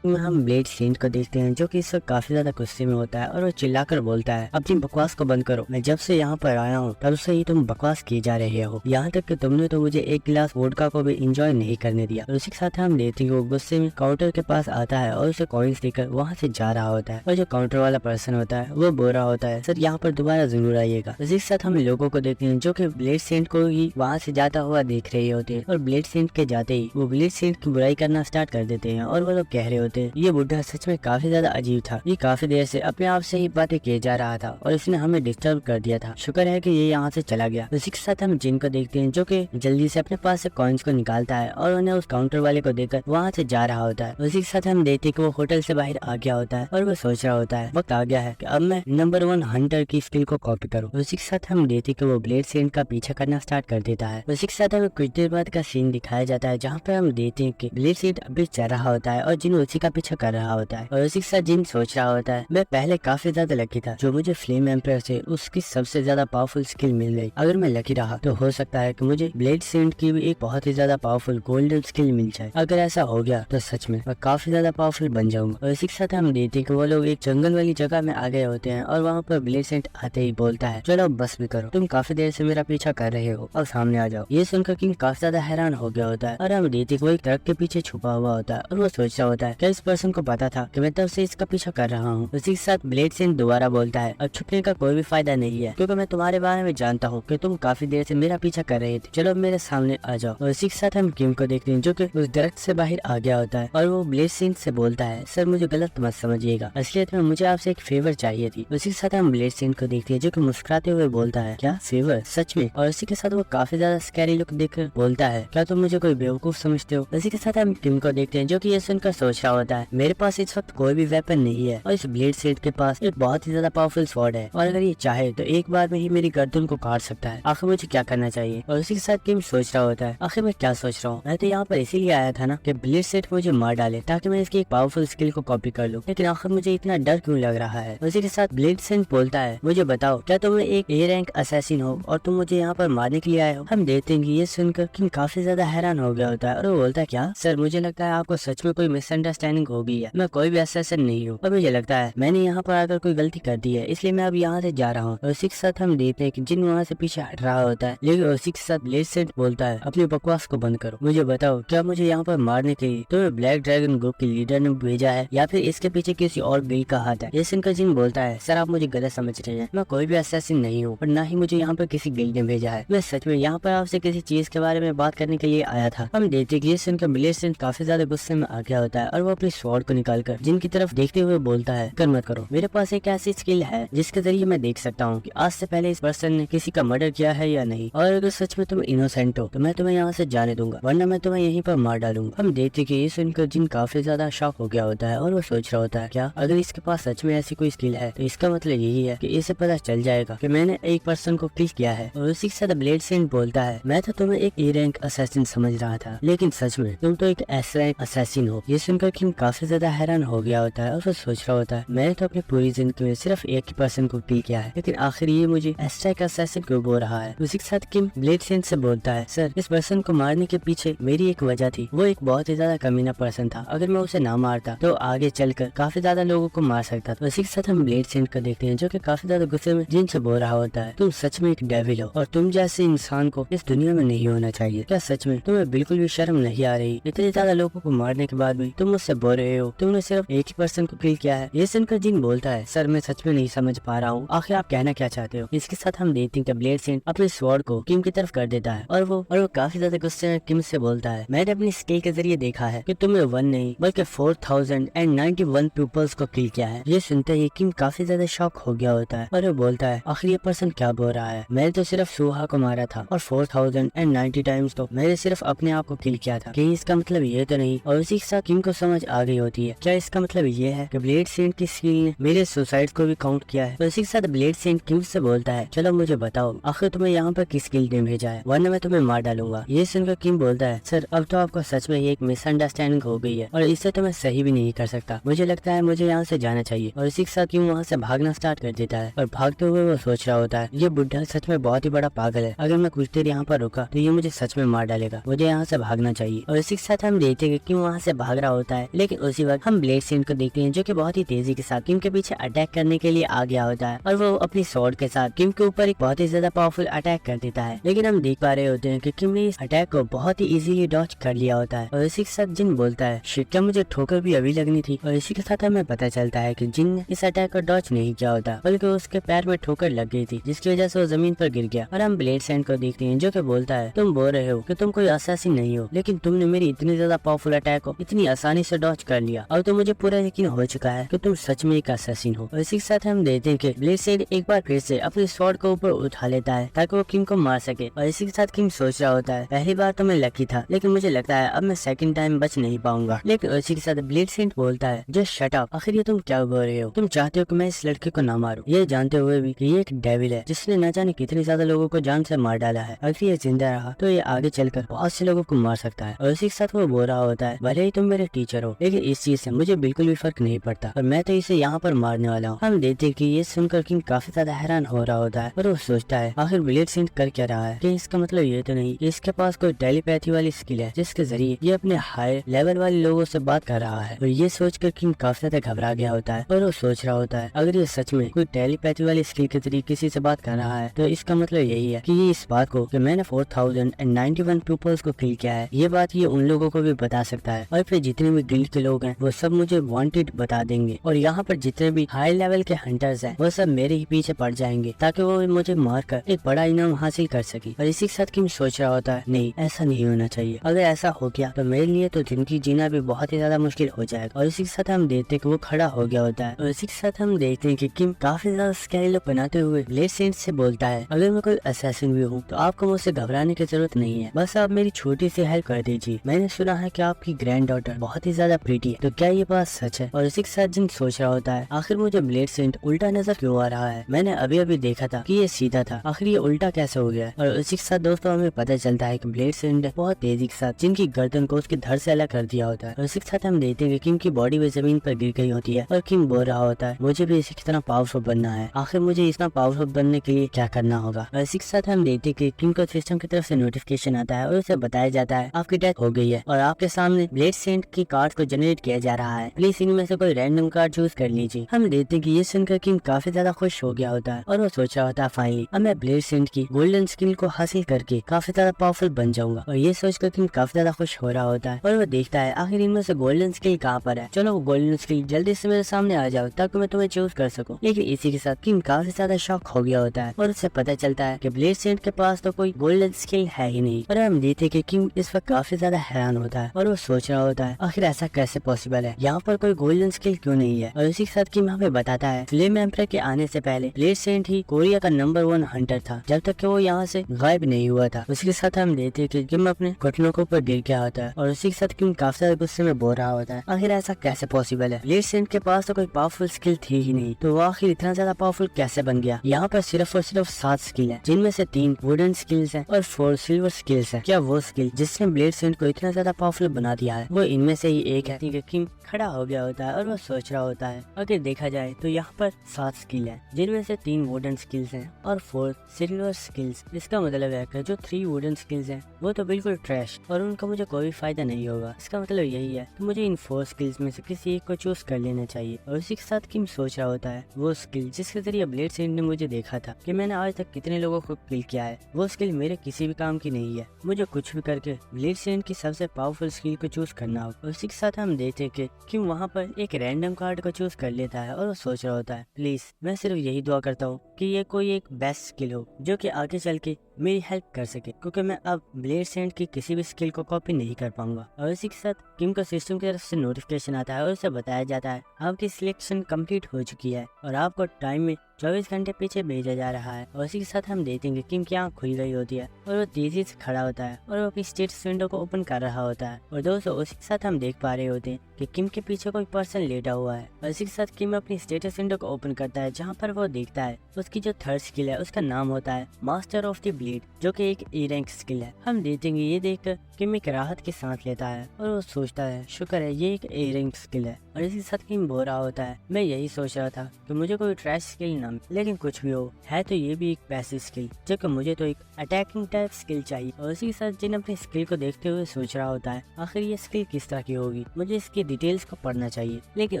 हम ब्लेड सेंट को देखते हैं जो कि इस वक्त काफी ज्यादा गुस्से में होता है और वो चिल्लाकर बोलता है, अपनी बकवास को बंद करो, मैं जब से यहाँ पर आया हूँ तब से ही तुम बकवास किए जा रहे हो, यहाँ तक कि तुमने तो मुझे एक गिलास वोडका को भी एंजॉय नहीं करने दिया। और उसी के साथ हम देखते हैं कि वो गुस्से में काउंटर के पास आता है और उसे कॉइन्स देकर वहाँ से जा रहा होता है, और जो काउंटर वाला पर्सन होता है वो बोल रहा होता है, सर यहाँ पर दोबारा जरूर आइएगा। उसी के साथ हम लोगों को देखते हैं जो कि ब्लेड सेंट को ही वहाँ से जाता हुआ देख रहे होते हैं, और ब्लेड सेंट के जाते ही वो ब्लेड सेंट की बुराई करना स्टार्ट कर देते हैं, और वो लोग कह रहे होते हैं, ये बुढ़ा सच में काफी ज्यादा अजीब था, ये काफी देर से अपने आप से ही बातें किए जा रहा था और इसने हमें डिस्टर्ब कर दिया था, शुक्र है कि ये यहाँ से चला गया। उसी के साथ हम जिन को देखते हैं जो कि जल्दी से अपने पास से कॉइन्स को निकालता है और उन्हें उस काउंटर वाले को देकर वहाँ से जा रहा होता है। उसी के साथ हम देखते हैं कि वो होटल से बाहर आ गया होता है और वो सोच रहा होता है वक्त आ गया है कि अब मैं नंबर 1 हंटर की स्किल को कॉपी करूँ। उसी के साथ हम देखते हैं कि वो ब्लेड सेंट का पीछा करना स्टार्ट कर देता है। उसी के साथ हमें कुछ देर बाद का सीन दिखाया जाता है जहाँ पर हम देखते हैं कि ब्लेड सेंट अभी चल रहा होता है और जिन उसी का पीछा कर रहा होता है, और उसी के साथ जिन सोच रहा होता है मैं पहले काफी ज्यादा लकी था, जो मुझे फ्लेम एम्पायर से उसकी सबसे ज्यादा पावरफुल स्किल मिल गई, अगर मैं लकी रहा तो हो सकता है कि मुझे ब्लेड सेंट की भी एक बहुत ही ज्यादा पावरफुल गोल्डन स्किल मिल जाए, अगर ऐसा हो गया तो सच में मैं काफी ज्यादा पावरफुल बन जाऊंगा। और इसी के साथ हम देखते हैं कि वो लोग एक जंगल वाली जगह में आ गए होते हैं और वहाँ पर ब्लेड सेंट आते ही बोलता है, चलो बस भी करो, तुम काफी देर से मेरा पीछा कर रहे हो, अब सामने आ जाओ। ये सुनकर किंग काफी ज्यादा हैरान हो गया होता है, और हम देखते वो एक ट्रक के पीछे छुपा हुआ होता है और वो सोच रहा होता है क्या इस पर्सन को पता था कि मैं तब से इसका पीछा कर रहा हूँ। उसी के साथ ब्लेड सेंट दोबारा बोलता है, अब छुपने का कोई भी फायदा नहीं है क्योंकि मैं तुम्हारे बारे में जानता हूँ कि तुम काफी देर से मेरा पीछा कर रहे थे, चलो अब मेरे सामने आ जाओ। और इसी के साथ हम किम को देखते हैं जो कि उस दरख्त से बाहर आ गया होता है और वो ब्लेड सेंट से बोलता है, सर मुझे गलत मत समझिएगा, असलियत में मुझे आपसे एक फेवर चाहिए थी। उसी के साथ हम ब्लेड सेंट को देखते हैं जो कि मुस्कुराते हुए बोलता है, क्या फेवर, सच में? और इसी के साथ वो काफी ज्यादा स्कैरी लुक देखकर बोलता है, क्या तुम मुझे कोई बेवकूफ समझते हो? इसी के साथ हम किम को देखते हैं जो कि ये सुनकर सोच रहा होता है, मेरे पास इस वक्त कोई भी वेपन नहीं है और इस ब्लेड सेंट के पास एक बहुत ही ज्यादा पावरफुल स्वॉर्ड है और अगर ये चाहे तो एक बार में ही मेरी गर्दन को काट सकता है, आखिर मुझे क्या करना चाहिए? और उसी के साथ किम सोच रहा होता है, आखिर मैं क्या सोच रहा हूँ, मैं तो यहाँ पर इसीलिए आया था ना कि ब्लेड सेंट मुझे मार डाले ताकि मैं इसकी एक पावरफुल स्किल को कॉपी कर लूँ, लेकिन आखिर मुझे इतना डर क्यों लग रहा है? उसी के साथ ब्लेड सेंट बोलता है, मुझे बताओ क्या तुम एक ए रैंक असैसिन हो और तुम मुझे यहाँ पर मारने के लिए आए हो? हम देखते हैं कि ये सुनकर किम काफी ज्यादा हैरान हो गया होता है और वो बोलता है, क्या सर, मुझे लगता है आपको सच में कोई मिसअंडरस्टैंडिंग हो गई है, मैं कोई भी असैसिन नहीं हूँ और मुझे लगता है मैंने यहाँ पर आकर कोई गलती कर दी है, इसलिए मैं अब यहाँ से जा रहा हूँ। और उसी के साथ हम देखते हैं कि जिन वहाँ से पीछे हट रहा होता है, लेकिन उसी के साथ ब्लेड सेंट बोलता है, अपनी बकवास को बंद करो, मुझे बताओ क्या मुझे यहाँ पर मारने के लिए तुम्हें ब्लैक ड्रैगन ग्रुप के लीडर ने भेजा है या फिर इसके पीछे किसी और बिल का हाथ है? ये सुनकर जिन बोलता है, सर आप मुझे गलत समझ रहे हैं, मैं कोई भी असैसिन नहीं हूँ और न ही मुझे यहाँ पर किसी गिल्ड ने भेजा है, मैं सच में यहाँ पर आपसे किसी चीज के बारे में बात करने के लिए आया था। हम देखते हैं कि ये सुनकर ब्लेड सेंट काफी ज्यादा गुस्से में आ गया होता है और वो अपनी स्वॉर्ड को निकालकर जिनकी तरफ देखते हुए बोलता है, कर मत करो, मेरे पास एक ऐसी स्किल है जिसके जरिए मैं देख सकता हूँ कि आज से पहले इस पर्सन ने किसी का मर्डर किया है या नहीं, और अगर सच में तुम इनोसेंट हो तो मैं तुम्हें यहाँ से जाने दूंगा, वरना मैं तुम्हें यहीं पर मार डालूंगा। हम देखते कि ये सुनकर जिन काफी ज्यादा शॉक हो गया होता है और वो सोच रहा होता है, क्या अगर इसके पास सच में ऐसी कोई स्किल है तो इसका मतलब यही है कि इसे पता चल जाएगा कि मैंने एक पर्सन को किल किया है। और उसी के साथ ब्लेड सेंट बोलता है, मैं तो तुम्हें एक ए रैंक असैसिन समझ रहा था, लेकिन सच में तुम तो एक एस रैंक असैसिन हो। ये सुनकर किंग काफी ज्यादा हैरान हो गया होता है और वो सोच रहा होता है, मैंने तो अपनी पूरी जिंदगी में सिर्फ एक ही पर्सन को किल किया है, लेकिन आखिर ये मुझे एस रैंक असैसिन क्यों बोल रहा है? उसी के साथ किंग ब्लेड सेंट से बोलता है, सर इस पर्सन को मारने के पीछे मेरी एक वजह थी, वो एक बहुत ही ज्यादा कमीना पर्सन था, अगर मैं उसे ना मारता तो आगे चलकर काफी ज्यादा लोगों को मार सकता था। उसी के साथ हम ब्लेड सेंट को देखते हैं जो कि काफी ज्यादा गुस्से में जिन से बोल रहा होता है, तुम सच में एक डेविल हो और तुम जैसे इंसान को इस दुनिया में नहीं होना चाहिए, क्या सच में तुम्हें बिल्कुल भी शर्म नहीं आ रही? इतने ज्यादा लोगों को मारने के बाद भी तुम मुझसे मुझसे बोल रहे हो तुमने सिर्फ एक ही पर्सन को किल किया है। ये सुनकर जिन बोलता है सर मैं सच में नहीं समझ पा रहा हूँ, आखिर आप कहना क्या चाहते हो। इसके साथ हम देखते हैं कि ब्लेड सेंट अपने स्वॉर्ड को किम की तरफ कर देता है और वो काफी ज्यादा गुस्से में किम से बोलता है मैंने अपनी स्किल के जरिए देखा है कि तुमने 1 नहीं बल्कि 4091 पीपल्स को किल किया है। ये सुनते ही किम काफी ज्यादा शॉक हो गया होता है और वो बोलता है आखिर ये पर्सन क्या बोल रहा है, मैंने तो सिर्फ सूहा को मारा था और 4090 टाइम्स तो मैंने सिर्फ अपने आप को किल किया था, कहीं इसका मतलब ये तो नहीं। और उसी के साथ किम को समझ आ गई होती है क्या इसका मतलब ये है कि ब्लेड सेंट की स्किल ने मेरे सुसाइड को भी काउंट किया है। तो उसी के साथ ब्लेड सेंट किम से बोलता है चलो मुझे बताओ आखिर तुम्हें यहाँ पर किस स्किल ने भेजा है, वरना मैं तुम्हें मार डालूंगा। ये सुनकर किम बोलता है सर अब तो आपको सच में एक मिसअंडरस्टैंडिंग हो गई है और इससे तो मैं सही भी नहीं कर सकता, मुझे लगता है मुझे यहाँ से जाना चाहिए। और इसी के साथ किम वहाँ से भागना स्टार्ट कर देता है और भागते हुए वो सोच रहा होता है ये बुढ़ा सच में बहुत ही बड़ा पागल है, अगर मैं कुछ देर यहाँ पर रुका तो ये मुझे सच में मार डालेगा, मुझे यहाँ से भागना चाहिए। और इसी के साथ हम देखते हैं कि किम वहाँ से भाग रहा होता है, लेकिन उसी वक्त हम ब्लेड सेंट को देखते हैं जो कि बहुत ही तेजी के साथ किम के पीछे अटैक करने के लिए आ गया होता है और वो अपनी स्वॉर्ड के साथ किम के ऊपर एक बहुत ही ज्यादा पावरफुल अटैक कर देता है। लेकिन हम देख पा रहे होते हैं कि किम ने इस अटैक को बहुत ही इजीली डॉज कर लिया होता है। और इसी के साथ जिन बोलता है शिट क्या मुझे ठोकर भी अभी लगनी थी। और इसी के साथ हमें पता चलता है कि जिन ने इस अटैक को डॉज नहीं किया होता बल्कि उसके पैर में ठोकर लग गई थी जिसकी वजह से वो जमीन पर गिर गया। और हम ब्लेड सेंट को देखते हैं जो कि बोलता है तुम बोल रहे हो कि तुम कोई असैसिन नहीं हो, लेकिन तुमने मेरी इतनी ज्यादा पावरफुल अटैक को इतनी आसानी से डॉज कर लिया और तो मुझे पूरा यकीन हो चुका है कि तुम सच में एक असैसिन हो। और इसी के साथ हम देखते हैं कि ब्लेड सेंट एक बार फिर से अपनी स्वॉर्ड को ऊपर उठा लेता है ताकि वो किम को मार सके। और इसी के साथ किम सोच रहा होता है पहली बार तो मैं लकी था, लेकिन मुझे लगता है अब मैं सेकंड टाइम बच नहीं पाऊंगा। लेकिन इसी के साथ ब्लेड सेंट बोलता है जस्ट शट अप, आखिर ये तुम क्या बोल रहे हो, तुम चाहते हो कि मैं इस लड़के को ना मारूं, ये जानते हुए भी कि ये एक डेविल है जिसने न जाने कितने ज्यादा लोगों को जान से मार डाला है। अगर ये जिंदा रहा तो ये आगे चलकर बहुत से लोगों को मार सकता है। और इसी के साथ वो बोल रहा होता है भले ही तुम मेरे टीचर हो, लेकिन इस चीज से मुझे बिल्कुल भी फर्क नहीं पड़ता और मैं तो इसे यहाँ पर मारने वाला हूँ। हम देखते हैं कि ये सुनकर किंग काफी ज्यादा हैरान हो रहा होता है और वो सोचता है आखिर ब्लेड सेंट कर क्या रहा है, कि इसका मतलब ये तो नहीं कि इसके पास कोई टेलीपैथी वाली स्किल है जिसके जरिए ये अपने हाई लेवल वाले लोगों से बात कर रहा है। और ये सोचकर किंग काफी ज्यादा घबरा गया होता है और वो सोच रहा होता है अगर ये सच में कोई टेलीपैथी वाली स्किल के जरिए किसी से बात कर रहा है तो इसका मतलब यही है कि ये इस बात को कि मैंने 4091 पीपल्स को किल किया है, ये बात ये उन लोगों को भी बता सकता है और फिर जितने भी गिल्ड के लोग हैं वो सब मुझे वांटेड बता देंगे और यहाँ पर जितने भी हाई लेवल के हंटर्स हैं वो सब मेरे ही पीछे पड़ जाएंगे ताकि वो मुझे मारकर एक बड़ा इनाम हासिल कर सके। और इसी के साथ किम सोच रहा होता है नहीं ऐसा नहीं होना चाहिए, अगर ऐसा हो गया तो मेरे लिए तो जिंदगी जीना भी बहुत ही ज्यादा मुश्किल हो जाएगा। और इसी के साथ हम देखते हैं कि वो खड़ा हो गया होता है और इसी के साथ हम देखते हैं कि किम काफी ज्यादा स्कैरी लुक बनाते हुए ब्लेड सेंट से बोलता है अगर मैं कोई असैसिन भी हूँ तो आपको मुझसे घबराने की जरूरत नहीं है, बस आप मेरी छोटी सी हेल्प कर दीजिए। मैंने सुना है कि आपकी ग्रैंड डॉटर बहुत ही ज्यादा प्रीटी है, तो क्या ये बात सच है। और इसी के साथ जिन सोच रहा होता है आखिर मुझे ब्लेड सेंट उल्टा नजर क्यों आ रहा है, मैंने अभी अभी देखा था कि ये सीधा था, आखिर ये उल्टा कैसे हो गया। और इसी के साथ दोस्तों हमें पता चलता है कि ब्लेड सेंट बहुत तेजी के साथ जिनकी गर्दन को उसके धड़ से अलग कर दिया होता है। और इसी के साथ हम देखते हैं कि किम की बॉडी भी जमीन पर गिर गई होती है और किम बोल रहा होता है मुझे भी इसी की तरह पावरफुल बनना है, आखिर मुझे इतना पावरफुल बनने के लिए क्या करना होगा। और इसी के साथ हम देखते हैं कि किम को सिस्टम की तरफ से नोटिफिकेशन आता है और उसे बताया जाता है आपकी डेथ हो गई है और आपके सामने ब्लेड सेंट की कार्ड को जनरेट किया जा रहा है, प्लीज इनमें से कोई रैंडम कार्ड चूज कर लीजिए। हम देखते हैं कि ये सुनकर किम काफी ज्यादा खुश हो गया होता है और वो सोच रहा होता है फाइनली अब मैं ब्लेड सेंट की गोल्डन स्किल को हासिल करके काफी ज्यादा पावरफुल बन जाऊंगा। और ये सोचकर किम काफी ज्यादा खुश हो रहा होता है और वो देखता है आखिर इनमें से गोल्डन स्किल कहाँ पर है, चलो वो गोल्डन स्किल जल्दी से मेरे सामने आ जाओ ताकि मैं तुम्हें चूज कर सकूं। लेकिन इसी के साथ किम काफी ज्यादा शॉक हो गया होता है और उसे पता चलता है कि ब्लेड सेंट के पास तो कोई गोल्डन स्किल है ही नहीं। और हम देखते हैं कि किम इस वक्त काफी ज्यादा हैरान होता है और वो सोच रहा होता है आखिर ऐसा कैसे पॉसिबल है, यहाँ पर कोई गोल्डन स्किल क्यों नहीं है। और इसी के साथ किम हमें बताता है फ्लेम एम्परर के आने से पहले ब्लेड सेंट ही कोरिया का नंबर 1 हंटर था जब तक कि वो यहाँ से गायब नहीं हुआ था। उसी के साथ हम देखते हैं कि किम अपने घुटनों के ऊपर गिर गया होता है और उसी के साथ किम काफी ज्यादा गुस्से में बोल रहा होता है आखिर ऐसा कैसे पॉसिबल है, ब्लेड सेंट के पास तो कोई पावरफुल स्किल थी ही नहीं, तो वो आखिर इतना ज्यादा पावरफुल कैसे बन गया। यहाँ पर सिर्फ और सिर्फ 7 स्किल है जिनमें से 3 वुडन स्किल्स हैं और 4 सिल्वर स्किल्स हैं। क्या वो स्किल जिसने ब्लेड सेंट को इतना ज्यादा पावरफुल बना दिया है वो इनमें से ही एक है। ठीक है, किम खड़ा हो गया होता है और वो सोच रहा होता है अगर देखा जाए तो यहाँ पर 7 स्किल है जिनमें से 3 वुडन स्किल्स हैं और 4 सिल्वर स्किल्स। इसका मतलब है कि जो 3 वुडन स्किल्स हैं वो तो बिल्कुल ट्रैश और उनका मुझे कोई फायदा नहीं होगा। इसका मतलब यही है तो मुझे इन 4 स्किल्स में से किसी एक को चूज कर लेना चाहिए। और इसी के साथ किम सोच रहा होता है वो स्किल जिसके जरिए ब्लेड सेंट ने मुझे देखा था कि मैंने आज तक कितने लोगों को किल किया है, वो स्किल मेरे किसी भी काम की नहीं है। मुझे कुछ भी करके ब्लेड सेंट की सबसे पावरफुल स्किल को चूज करना होगा। और इसी के साथ हम देखते हैं कि किम वहाँ पर एक रैंडम कार्ड को चूज कर लेता है और वो सोच रहा होता है, प्लीज मैं सिर्फ यही दुआ करता हूँ कि ये कोई एक बेस्ट स्किल हो जो कि आगे चल के मेरी हेल्प कर सके, क्योंकि मैं अब ब्लेड सेंट की किसी भी स्किल को कॉपी नहीं कर पाऊंगा। और इसी के साथ किम को सिस्टम की तरफ से नोटिफिकेशन आता है और उसे बताया जाता है आपकी सिलेक्शन कंप्लीट हो चुकी है और आपको टाइम में 24 घंटे पीछे भेजा जा रहा है। और इसी के साथ हम देखेंगे किम की आँख खुल गई होती है और वो तेजी से खड़ा होता है और वो अपनी स्टेटस विंडो को ओपन कर रहा होता है। और दोस्तों उसी के साथ हम देख पा रहे होते हैं कि किम के पीछे कोई पर्सन लेटा हुआ है। और इसी के साथ किम अपनी स्टेटस विंडो को ओपन करता है जहाँ पर वो देखता है उसकी जो थर्ड स्किल है उसका नाम होता है मास्टर ऑफ द ब्लीड, जो कि एक ए रैंक स्किल है। हम देखेंगे ये देखकर किम एक राहत की सांस लेता है और वो सोचता है शुक्र है ये एक ए रैंक स्किल है। और इसी के साथ किम बोल रहा होता है मैं यही सोच रहा था कि मुझे कोई ट्रैश स्किल ना मिले, लेकिन कुछ भी हो है तो ये भी एक पैसिव स्किल, जबकि मुझे तो एक अटैकिंग टाइप स्किल चाहिए। और इसी के साथ जिन अपनी स्किल को देखते हुए सोच रहा होता है आखिर ये स्किल किस तरह की होगी, मुझे इसकी डिटेल्स को पढ़ना चाहिए। लेकिन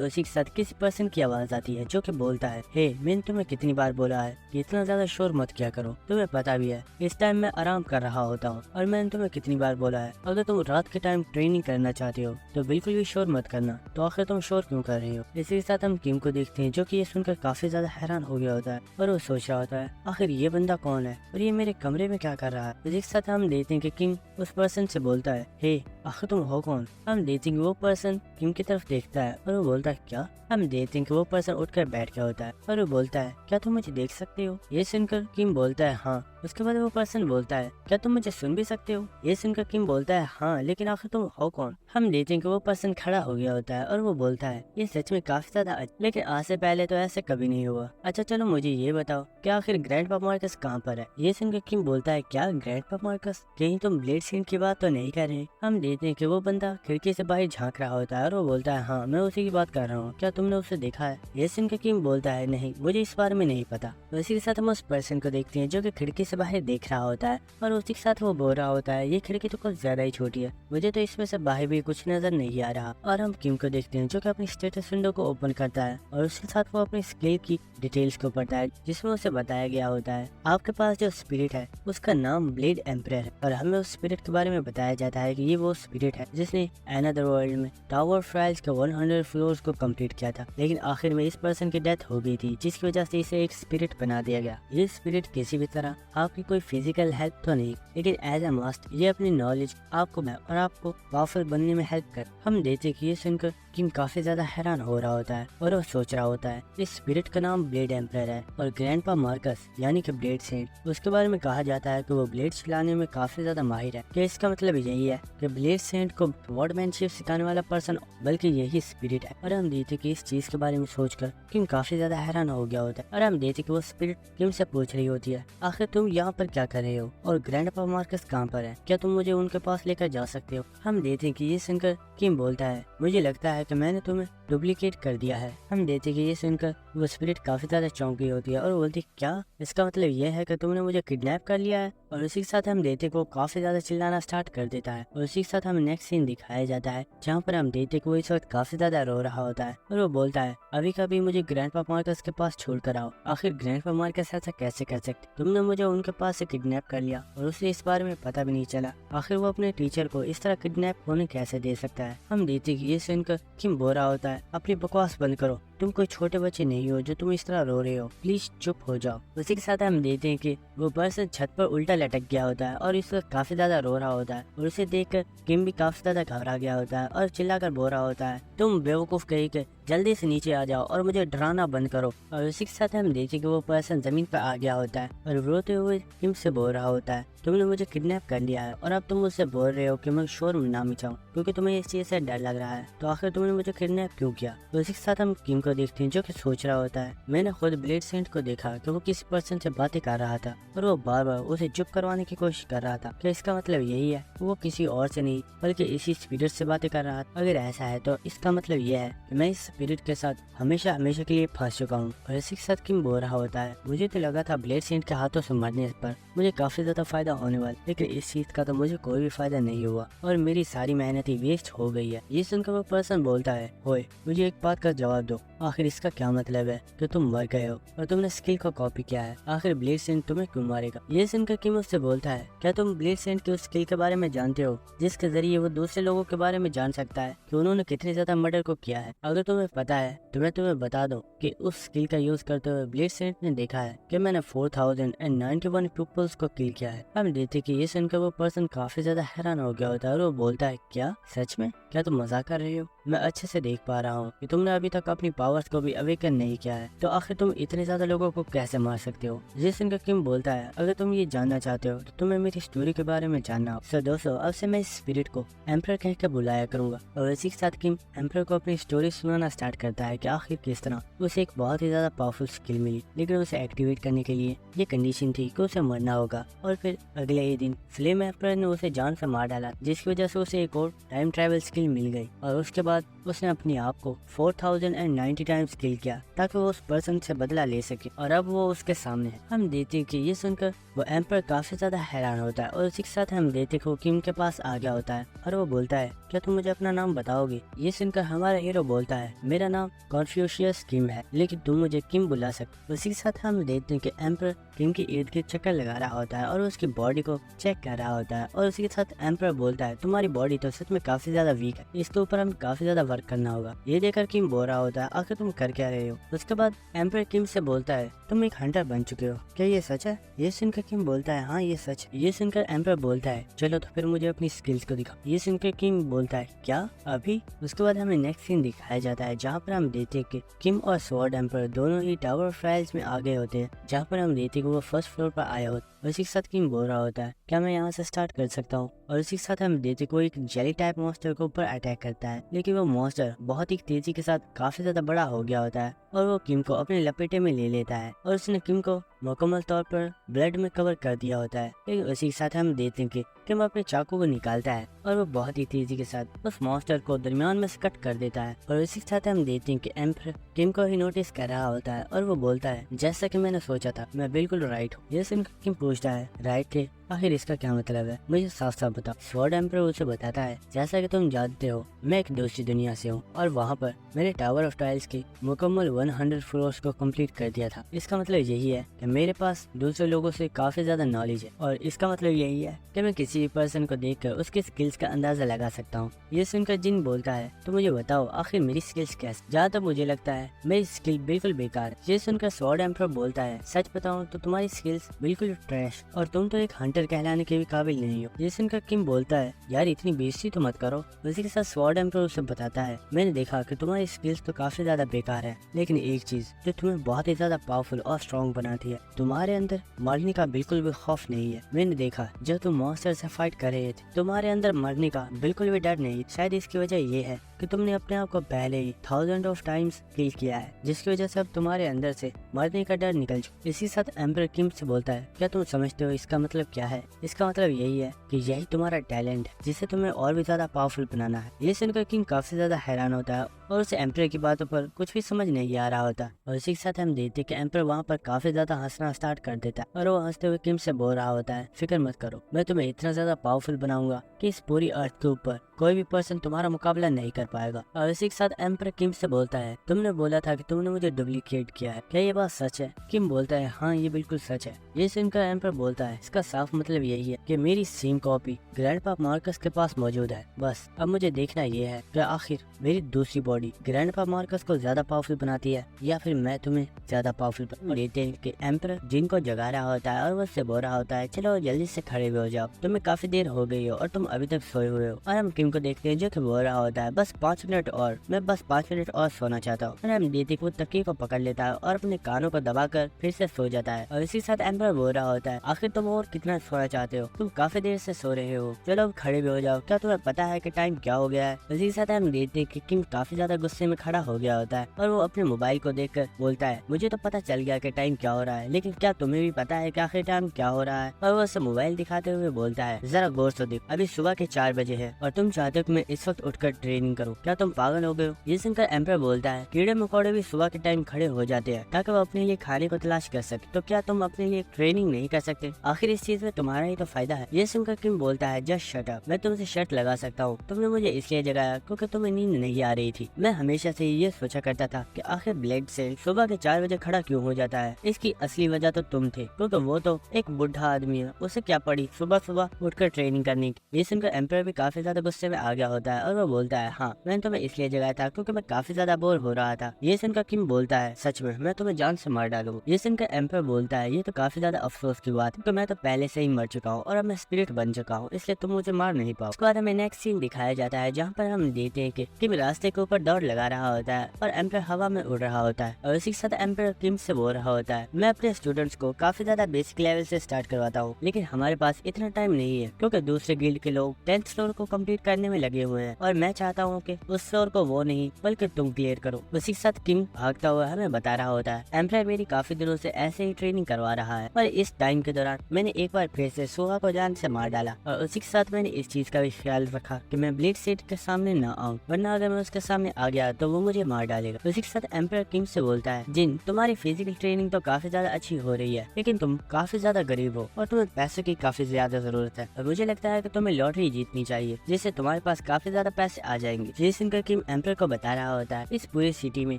उसी के साथ किसी पर्सन की आवाज आती है जो कि बोलता है हे मैंने तुम्हें कितनी बार बोला है कि इतना ज्यादा शोर मत किया करो, तुम्हें पता भी है इस टाइम मैं आराम कर रहा होता हूँ। और मैंने तुम्हें कितनी बार बोला है अगर तुम रात के टाइम ट्रेनिंग करना चाहते हो तो बिल्कुल भी शोर मत करना, तो आखिर तुम शोर क्यों कर रहे हो। इसी के साथ हम किम को देखते हैं जो कि ये सुनकर काफी ज्यादा हैरान हो गया होता है और वो सोच रहा होता है आखिर ये बंदा कौन है और ये मेरे कमरे में क्या कर रहा है। इसी के साथ हम देखते हैं कि किम उस पर्सन से बोलता है हे आखिर तुम हो कौन। हम देखते हैं कि वो पर्सन किम की तरफ देखता है और वो बोलता है क्या। हम देखते हैं कि वो पर्सन उठकर बैठ गया होता है और वो बोलता है क्या तुम मुझे देख सकते हो। ये सुनकर किम बोलता है हाँ। उसके बाद वो पर्सन बोलता है क्या तुम मुझे सुन भी सकते हो। ये सुनकर किम बोलता है हाँ लेकिन आखिर तुम हो कौन। हम देखते हैं कि वो पर्सन खड़ा हो गया होता है और वो बोलता है ये सच में काफी ज्यादा लेकिन आज से पहले तो ऐसे कभी नहीं हुआ। अच्छा चलो मुझे ये बताओ क्या आखिर ग्रैंडपा मार्कस कहाँ पर है। ये सुनकर किम बोलता है क्या ग्रैंडपा मार्कस, कहीं तुम ब्लेड सीन की बात तो नहीं कर रहे। हम देखते हैं कि वो बंदा खिड़की से बाहर झांक रहा होता है और वो बोलता है हाँ मैं उसी की बात कर रहा हूँ, क्या तुमने उसे देखा है। ये सुनकर किम बोलता है नहीं मुझे इस बारे में नहीं पता। तो इसी के साथ हम उस पर्सन को देखते हैं जो कि खिड़की से बाहर देख रहा होता है और उसी के साथ वो बोल रहा होता है ये खिड़की तो कुछ ज्यादा ही छोटी है, मुझे तो इसमें से बाहर भी कुछ नजर नहीं आ रहा। और हम किम को देखते हैं जो कि अपनी स्टेटस विंडो को ओपन करता है और उसके साथ वो अपनी स्किल की डिटेल्स को पढ़ता है जिसमें उसे बताया गया होता है आपके पास जो स्पिरिट है उसका नाम ब्लेड एम्परर है। और हमें उस स्पिरिट के बारे में बताया जाता है कि ये वो स्पिरिट है जिसने अनदर वर्ल्ड में टावर ट्रायल्स के 100 फ्लोर्स को कंप्लीट किया था, लेकिन आखिर में इस पर्सन की डेथ हो गई थी जिसकी वजह से इसे एक स्पिरिट बना दिया गया। ये स्पिरिट किसी भी तरह आपकी कोई फिजिकल हेल्प तो नहीं, लेकिन एज ए मस्ट ये अपनी नॉलेज आपको और आपको पावरफुल बनने में हेल्प कर। हम देखते कि ये सुनकर किम काफी ज्यादा हैरान हो रहा होता है और वो सोच रहा होता है इस स्पिरिट का नाम ब्लेड एम्परर है और ग्रैंडपा मार्कस यानी कि ब्लेड सेंट उसके बारे में कहा जाता है कि वो ब्लेड चलाने में काफी ज्यादा माहिर है। क्या इसका मतलब यही है कि ब्लेड सेंट को स्वॉर्डमैनशिप सिखाने वाला पर्सन बल्कि यही स्पिरिट है। और हम देखते कि इस चीज के बारे में सोचकर किम काफी ज्यादा हैरान हो गया होता है और हम देखते कि वो स्पिरिट किम से पूछ रही होती है आखिर तुम यहाँ पर क्या कर रहे हो और ग्रैंडपा मार्कस कहाँ पर है, क्या तुम मुझे उनके पास लेकर जा सकते हो। हम देखते हैं कि ये सुनकर किम बोलता है मुझे लगता है कि मैंने तुम्हें डुप्लीकेट कर दिया है। हम देखते हैं कि ये सुनकर वो स्पिरिट काफी ज्यादा चौंक गई होती है और वो बोलती है क्या, इसका मतलब ये है कि तुमने मुझे किडनैप कर लिया है। और उसी के साथ हम देखते कि वो काफी ज्यादा चिल्लाना स्टार्ट कर देता है और उसी के साथ हमें नेक्स्ट सीन दिखाया जाता है जहाँ पर हम देखते कि वो इस वक्त काफी ज्यादा रो रहा होता है और वो बोलता है अभी कभी मुझे ग्रैंडपा मार्कस के पास छोड़ कर आओ। आखिर ग्रैंडपा मार्कस ऐसा कैसे कर सकते, तुमने मुझे उनके पास से किडनैप कर लिया और उसे इस बारे में पता भी नहीं चला। आखिर वो अपने टीचर को इस तरह किडनैप होने कैसे दे सकता है। हम देखते कि ये सुनकर किम बोल रहा होता है अपनी बकवास बंद करो, तुम कोई छोटे बच्चे नहीं हो जो तुम इस तरह रो रहे हो, प्लीज चुप हो जाओ। उसी के साथ हम देखते हैं कि वो पर्सन छत पर उल्टा लटक गया होता है और इस वक्त काफी ज्यादा रो रहा होता है और उसे देखकर किम भी काफी ज्यादा घबरा गया होता है और चिल्लाकर बोल रहा होता है तुम बेवकूफ कहीं के जल्दी से नीचे आ जाओ और मुझे डराना बंद करो। और उसी के साथ हम देखते कि वो पर्सन जमीन पर आ गया होता है और रोते हुए किम से बोल रहा होता है तुमने मुझे किडनैप कर लिया है और अब तुम मुझसे बोल रहे हो कि मैं शोर ना मचाऊं क्योंकि तुम्हें इस चीज से डर लग रहा है, तो आखिर तुमने मुझे किडनैप क्यों किया। तो इसी के साथ हम किम को देखते हैं जो कि सोच रहा होता है मैंने खुद ब्लेड सेंट को देखा कि वो किसी पर्सन से बातें कर रहा था और वो बार बार उसे चुप करवाने की कोशिश कर रहा था। क्या इसका मतलब यही है वो किसी और से नहीं बल्कि इसी स्पिरिट से बातें कर रहा था। अगर ऐसा है तो इसका मतलब यह है कि मैं इस स्पिरिट के साथ हमेशा हमेशा के लिए फंस चुका हूँ। और इसी के साथ किम बोल रहा होता है, मुझे तो लगा था ब्लेड सेंट के हाथों से मरने पर मुझे काफी ज्यादा फायदा होने वाला, लेकिन इस चीज का तो मुझे कोई भी फायदा नहीं हुआ और मेरी सारी मेहनत ही वेस्ट हो गई है। ये सुनकर वो पर्सन बोलता है, ओए मुझे एक बात का जवाब दो, आखिर इसका क्या मतलब है कि तुम मर गए हो और तुमने स्किल को कॉपी किया है, आखिर ब्लेड सेंट तुम्हें क्यों मारेगा? ये सुनकर किम उससे बोलता है, क्या तुम ब्लेड सेंट की उस स्किल के बारे में जानते हो जिसके जरिए वो दूसरे लोगों के बारे में जान सकता है कि उन्होंने कितने ज्यादा मर्डर को किया है? अगर तुम्हें पता है तो मैं तुम्हें बता दूं कि उस स्किल का यूज करते हुए ब्लेड सेंट ने देखा है कि मैंने 4091 पीपल्स को किल किया है। हम देखते कि ये सुनकर वो पर्सन काफी ज्यादा हैरान हो गया होता है और वो बोलता है, क्या सच में? क्या तुम मजाक कर रहे हो? मैं अच्छे से देख पा रहा हूँ कि तुमने अभी तक अपनी पावर्स को भी अवेकन नहीं किया है, तो आखिर तुम इतने ज्यादा लोगों को कैसे मार सकते हो? ये सुनकर किम बोलता है, अगर तुम ये जानना चाहते हो तो तुम्हें मेरी स्टोरी के बारे में जानना हो। सो दोस्तों, अब से मैं इस स्पिरिट को एम्परर कहकर बुलाया करूंगा और इसी के साथ किम एम्परर को अपनी स्टोरी सुनाना स्टार्ट करता है कि आखिर किस तरह उसे एक बहुत ही ज्यादा पावरफुल स्किल मिली, लेकिन उसे एक्टिवेट करने के लिए ये कंडीशन थी कि उसे मरना होगा। और फिर अगले ही दिन फ्लेम एम्परर ने उसे जान से मार डाला, जिसकी वजह से उसे एक और टाइम ट्रैवल स्किल मिल गई और उसके बाद उसने अपने आप को 4090 टाइम्स किल किया ताकि वो उस पर्सन से बदला ले सके और अब वो उसके सामने है। हम देखते हैं कि ये सुनकर वो एम्पर काफी ज्यादा हैरान होता है और उसी के साथ हम देखते हैं कि वो किम के पास आ गया होता है और वो बोलता है, क्या तुम मुझे अपना नाम बताओगे? ये सुनकर हमारा हीरो बोलता है, मेरा नाम कॉन्फ्यूशियस किम है, लेकिन तुम मुझे किम बुला सकते। उसी के साथ हम देखते हैं कि एम्पर किम के इर्द गिर्द चक्कर लगा रहा होता है और उसकी बॉडी को चेक कर रहा होता है और उसी के साथ एम्पर बोलता है, तुम्हारी बॉडी तो सच में काफी ज्यादा वीक है, इसके ऊपर हमें काफी ज्यादा वर्क करना होगा। ये देखकर किम बोल रहा होता है, आखिर तुम कर क्या रहे हो? उसके बाद एम्पर किम से बोलता है, तुम एक हंटर बन चुके हो, क्या ये सच है? ये सुनकर किम बोलता है, हाँ ये सच। ये सुनकर एम्पर बोलता है, चलो तो फिर मुझे अपनी स्किल्स को दिखाओ। ये सुनकर किम बोलता है, क्या अभी? उसके बाद हमें नेक्स्ट सीन दिखाया जाता है जहाँ पर हम देखते हैं कि किम और स्वॉर्ड एम्पर दोनों ही टावर ऑफ ट्रायल्स में आगे होते हैं, जहाँ पर हम देखते हैं कि वो फर्स्ट फ्लोर पर आए होते। उसी के साथ किम बोल रहा होता है, क्या मैं यहाँ से स्टार्ट कर सकता हूँ? और उसी के साथ हम देखते को एक जेली टाइप मॉन्स्टर के ऊपर अटैक करता है, लेकिन वो मॉन्स्टर बहुत ही तेजी के साथ काफी ज्यादा बड़ा हो गया होता है और वो किम को अपने लपेटे में ले लेता है और उसने किम को मुकम्मल तौर पर ब्लड में कवर कर दिया होता है। लेकिन उसी के साथ हम देखते हैं कि किम अपने चाकू को निकालता है और वो बहुत ही तेजी के साथ उस मॉन्स्टर को दरमियान में से कट कर देता है। और इसी के साथ हम देखते हैं कि एम्पर किम को ही नोटिस कर रहा होता है और वो बोलता है, जैसा कि मैंने सोचा था, मैं बिल्कुल राइट हूँ। ये सुनकर किम पूछता है, राइट थे? आखिर इसका क्या मतलब है? मुझे साफ साफ बताओ। स्वॉर्ड एम्पर उसे बताता है, जैसा कि तुम जानते हो मैं एक दूसरी दुनिया से हूँ और वहाँ पर मैंने टावर ऑफ टाइल्स की मुकम्मल 100 फ्लोर्स को कंप्लीट कर दिया था। इसका मतलब यही है कि मेरे पास दूसरे लोगों से काफी ज्यादा नॉलेज है और इसका मतलब यही है कि मैं किसी भी पर्सन को देखकर उसके स्किल्स का अंदाजा लगा सकता हूँ। ये सुनकर जिन बोलता है, तो मुझे बताओ आखिर मेरी स्किल्स कैसे? जहाँ तक मुझे लगता है मेरी स्किल बिल्कुल बेकार है। ये सुनकर स्वॉर्ड एम्पर बोलता है, सच बताऊँ तो तुम्हारी स्किल्स बिल्कुल ट्रैश और तुम तो एक हंटर कहलाने के भी काबिल नहीं हो। ये सुनकर किम बोलता है, यार इतनी बेइज्जती तो मत करो। उसी के साथ स्वॉर्ड एम्पर उसे बताता है, मैंने देखा कि तुम्हारी स्किल्स तो काफी ज्यादा बेकार है, लेकिन एक चीज जो तुम्हें बहुत ही ज्यादा पावरफुल और स्ट्रॉन्ग बनाती है, तुम्हारे अंदर मरने का बिल्कुल भी खौफ नहीं है। मैंने देखा जब तुम मॉन्स्टर से फाइट कर रहे थे, तुम्हारे अंदर मरने का बिल्कुल भी डर नहीं। शायद इसकी वजह ये है कि तुमने अपने आप को पहले ही 1000 ऑफ टाइम्स किल किया है, जिसकी वजह से अब तुम्हारे अंदर से मरने का डर निकल चुका। इसी साथ एम्पर किम से बोलता है, क्या तुम समझते हो इसका मतलब क्या है? इसका मतलब यही है कि यही तुम्हारा टैलेंट है जिसे तुम्हें और भी ज्यादा पावरफुल बनाना है। ये सुनकर किंग काफी ज्यादा हैरान होता है और उसे एम्पर की बातों पर कुछ भी समझ नहीं आ रहा होता। और इसी के साथ हम देखते हैं कि एम्पर वहाँ पर काफी ज्यादा हंसना स्टार्ट कर देता है और वो हंसते हुए किम से बोल रहा होता है, फिक्र मत करो, मैं तुम्हें इतना ज्यादा पावरफुल बनाऊंगा कि इस पूरी अर्थ के ऊपर कोई भी पर्सन तुम्हारा मुकाबला नहीं कर पाएगा। और इसी के साथ एम्पर किम से बोलता है, तुमने बोला था कि तुमने मुझे डुप्लीकेट किया है, क्या ये बात सच है? किम बोलता है, हाँ ये बिल्कुल सच है। ये सुनकर एम्पर बोलता है, इसका साफ मतलब यही है कि मेरी सेम कॉपी ग्रैंडपा मार्कस के पास मौजूद है। बस अब मुझे देखना ये है कि आखिर मेरी दूसरी बॉडी ग्रैंडपा मार्कस को ज्यादा पावरफुल बनाती है या फिर मैं तुम्हें ज्यादा पावरफुल देते हैं। कि एम्पर जिन को जगा रहा होता है और वो उससे बोल रहा होता है, चलो जल्दी से खड़े हो जाओ, तुम्हें काफी देर हो गई हो और तुम अभी तक सोए हुए हो। और हम किम को देखते हैं जो कि बोल रहा होता है, बस 5 मिनट और, मैं बस 5 मिनट और सोना चाहता हूँ। और हम देखते वो तकिए को पकड़ लेता है और अपने कानों को दबाकर फिर से सो जाता है। और इसी साथ एम्पर बोल रहा होता है, आखिर तुम और कितना सोना चाहते हो? तुम काफी देर से सो रहे हो, चलो अब खड़े भी हो जाओ, क्या तुम्हें पता है कि टाइम क्या हो गया है? इसी के साथ हम देखते हैं कि किम काफी ज्यादा ज्यादा गुस्से में खड़ा हो गया होता है और वो अपने मोबाइल को देखकर बोलता है, मुझे तो पता चल गया कि टाइम क्या हो रहा है, लेकिन क्या तुम्हें भी पता है कि आखिर टाइम क्या हो रहा है? और वो उसे मोबाइल दिखाते हुए बोलता है, जरा गौर से देख, अभी सुबह के 4 बजे है और तुम चाहते हो कि मैं इस वक्त उठकर ट्रेनिंग करूँ? क्या तुम पागल हो गए हो? ये सुनकर एम्पर बोलता है, कीड़े मकोड़े भी सुबह के टाइम खड़े हो जाते हैं ताकि वो अपने लिए खाने को तलाश कर सके, तो क्या तुम अपने लिए ट्रेनिंग नहीं कर सकते? आखिर इस चीज में तुम्हारा ही तो फायदा है। ये सुनकर किम बोलता है, जस्ट शट अप, मैं तुमसे शर्त लगा सकता हूँ, तुमने मुझे इसलिए जगाया क्योंकि तुम्हें नींद नहीं आ रही थी। मैं हमेशा से ये सोचा करता था कि आखिर ब्लेड से सुबह के 4 बजे खड़ा क्यों हो जाता है। इसकी असली वजह तो तुम थे, क्योंकि वो तो एक बुढ़ा आदमी है, उसे क्या पड़ी सुबह सुबह उठकर ट्रेनिंग करने की। ये सुनकर एम्पर भी काफी ज्यादा गुस्से में आ गया होता है और वो बोलता है, हाँ मैंने तुम्हें इसलिए जगाया था क्योंकि मैं काफी ज्यादा बोर हो रहा था। ये सुनकर किम बोलता है, सच में मैं तुम्हें जान से मार डालूंगा। ये सुनकर एम्पर बोलता है, ये तो काफी ज्यादा अफसोस की बात है, तो मैं तो पहले से ही मर चुका हूँ और अब मैं स्पिरिट बन चुका हूँ, इसलिए तुम मुझे मार नहीं पाओ। उसके बाद हमें नेक्स्ट सीन दिखाया जाता है जहाँ पर हम देखते हैं कि किम रास्ते के ऊपर दौड़ लगा रहा होता है और एम्पर हवा में उड़ रहा होता है और उसी के साथ एम्पर किम से बोल रहा होता है, मैं अपने स्टूडेंट्स को काफी ज्यादा बेसिक लेवल से स्टार्ट करवाता हूँ, लेकिन हमारे पास इतना टाइम नहीं है क्योंकि दूसरे गिल्ड के लोग 10th फ्लोर को कंप्लीट करने में लगे हुए हैं और मैं चाहता हूँ कि उस फ्लोर को वो नहीं बल्कि तुम क्लियर करो। उसी के साथ किम भागता हुआ हमें बता रहा होता है, एम्पर मेरी काफी दिनों से ऐसे ही ट्रेनिंग करवा रहा है और इस टाइम के दौरान मैंने एक बार फिर से सोहा को जान से मार डाला और उसी के साथ मैंने इस चीज का भी ख्याल रखा कि मैं ब्लेड सेट के सामने न आऊं, वरना अगर मैं उसके सामने आ गया तो वो मुझे मार डालेगा। उसी के साथ एम्पर किम से बोलता है, जिन तुम्हारी फिजिकल ट्रेनिंग तो काफी ज्यादा अच्छी हो रही है, लेकिन तुम काफी ज्यादा गरीब हो और तुम्हें पैसों की काफी ज्यादा जरूरत है और मुझे लगता है कि तुम्हें लॉटरी जीतनी चाहिए जिससे तुम्हारे पास काफी ज्यादा पैसे आ जाएंगे। ये सुनकर किम एम्पर को बता रहा होता है, इस पूरी सिटी में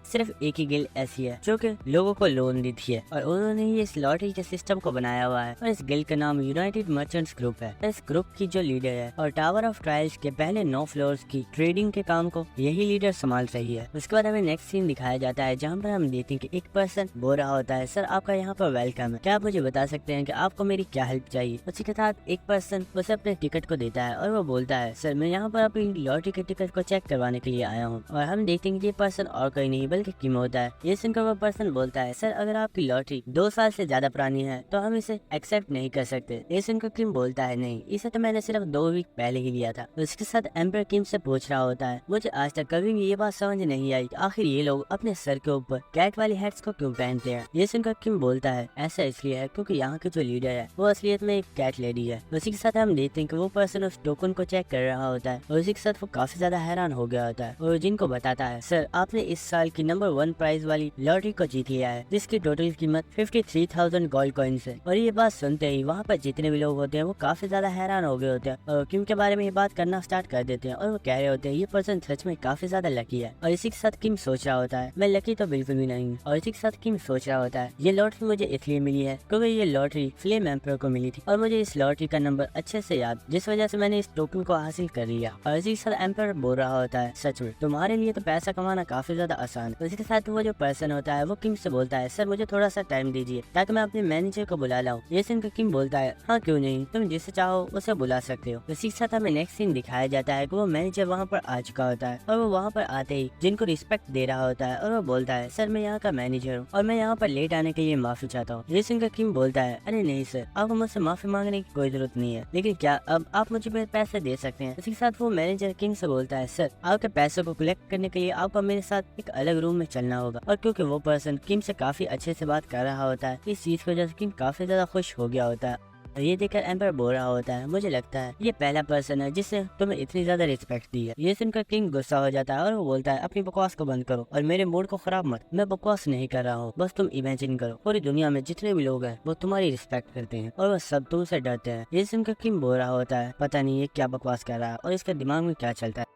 सिर्फ एक ही गिल्ड ऐसी है जो कि लोगों को लोन देती है और उन्होंने ही इस लॉटरी के सिस्टम को बनाया हुआ है और इस गिल्ड का नाम यूनाइटेड मर्चेंट्स ग्रुप है। इस ग्रुप की जो लीडर है और टावर ऑफ ट्रायल्स के पहले 9 फ्लोर्स की ट्रेडिंग के काम को यही लीडर संभाल रही है। उसके बाद हमें नेक्स्ट सीन दिखाया जाता है जहाँ पर हम देखते हैं कि एक पर्सन बोल रहा होता है, सर आपका यहाँ पर वेलकम है, क्या आप मुझे बता सकते हैं कि आपको मेरी क्या हेल्प चाहिए? उसी के साथ एक पर्सन उसे अपने टिकट को देता है और वो बोलता है, सर मैं यहाँ पर अपनी लॉटरी के टिकट को चेक करवाने के लिए आया हूँ। और हम देखते हैं कि ये पर्सन और कोई नहीं बल्कि किम होता है। ये सुनकर वो पर्सन बोलता है, सर अगर आपकी लॉटरी 2 साल से ज्यादा पुरानी है तो हम इसे एक्सेप्ट नहीं कर सकते। ये सुनकर किम बोलता है, नहीं इसे तो मैंने सिर्फ 2 वीक पहले ही लिया था। उसके साथ एम्पर किम से पूछ रहा होता है, मुझे आज तक कभी भी ये बात समझ नहीं आई आखिर ये लोग अपने सर के ऊपर कैट वाली हैट्स को क्यों पहनते हैं। ये सुनकर किम बोलता है, ऐसा इसलिए है क्योंकि यहाँ की जो लीडर है वो असलियत में एक कैट लेडी है। उसी के साथ हम देखते हैं कि वो पर्सन उस टोकन को चेक कर रहा होता है और उसी के साथ वो काफी ज्यादा हैरान हो गया होता है और जिनको बताता है, सर आपने इस साल की नंबर 1 प्राइज वाली लॉटरी को जीत लिया है जिसकी टोटल कीमत 53,000 गोल्ड कॉइन्स है। और ये बात सुनते ही वहाँ पर जितने भी लोग होते हैं वो काफी ज्यादा हैरान हो गए होते हैं और किम के बारे में ये बात करना स्टार्ट कर देते हैं और वो कह रहे होते हैं, ये पर्सन सच में काफी ज्यादा लकी है। और इसी के साथ किम सोच रहा होता है, मैं लकी तो बिल्कुल भी नहीं। और इसी के साथ किम सोच रहा होता है, ये लॉटरी मुझे इसलिए मिली है क्योंकि ये लॉटरी फ्लेम एम्पर को मिली थी और मुझे इस लॉटरी का नंबर अच्छे से याद, जिस वजह से मैंने इस टोकन को हासिल कर लिया। और इसी के साथ एम्पर बोल रहा होता है, सच में तुम्हारे लिए तो पैसा कमाना काफी ज्यादा आसान है। इसी के साथ वो जो पर्सन होता है वो किम से बोलता है, सर मुझे थोड़ा सा टाइम दीजिए ताकि मैं अपने मैनेजर को बुला लाऊं। ये सुनकर किम बोलता है, हाँ क्यों नहीं, तुम जिसे चाहो उसे बुला सकते हो। इसी के साथ हमें नेक्स्ट सीन दिखाया जाता है कि वो मैनेजर वहाँ पर आ चुका होता है और वो वहाँ पर आते ही जिनको रिस्पेक्ट दे रहा होता है और वो बोलता है, सर मैं यहाँ का मैनेजर हूँ और मैं यहाँ पर लेट आने के लिए माफी चाहता हूँ। ये सुनकर किम बोलता है, अरे नहीं सर, आपको मुझसे माफी मांगने की कोई जरूरत नहीं है, लेकिन क्या अब आप मुझे पैसे दे सकते हैं? इसी के साथ वो मैनेजर किंग से बोलता है, सर आपके पैसों को कलेक्ट करने के लिए आपको मेरे साथ एक अलग रूम में चलना होगा। और क्योंकि वो पर्सन किम से काफी अच्छे से बात कर रहा होता है, इस चीज की वजह से किम काफी ज्यादा खुश हो गया होता है। ये देखकर एम्पर बोल रहा होता है, मुझे लगता है ये पहला पर्सन है जिसने तुम्हें इतनी ज्यादा रिस्पेक्ट दी है। ये सुनकर किंग गुस्सा हो जाता है और वो बोलता है, अपनी बकवास को बंद करो और मेरे मूड को खराब मत, मैं बकवास नहीं कर रहा हूँ, बस तुम इमेजिन करो पूरी दुनिया में जितने भी लोग हैं वो तुम्हारी रिस्पेक्ट करते हैं और वो सब तुमसे डरते हैं। ये सुनकर किंग बोल रहा होता है, पता नहीं ये क्या बकवास कर रहा है और इसके दिमाग में क्या चलता है।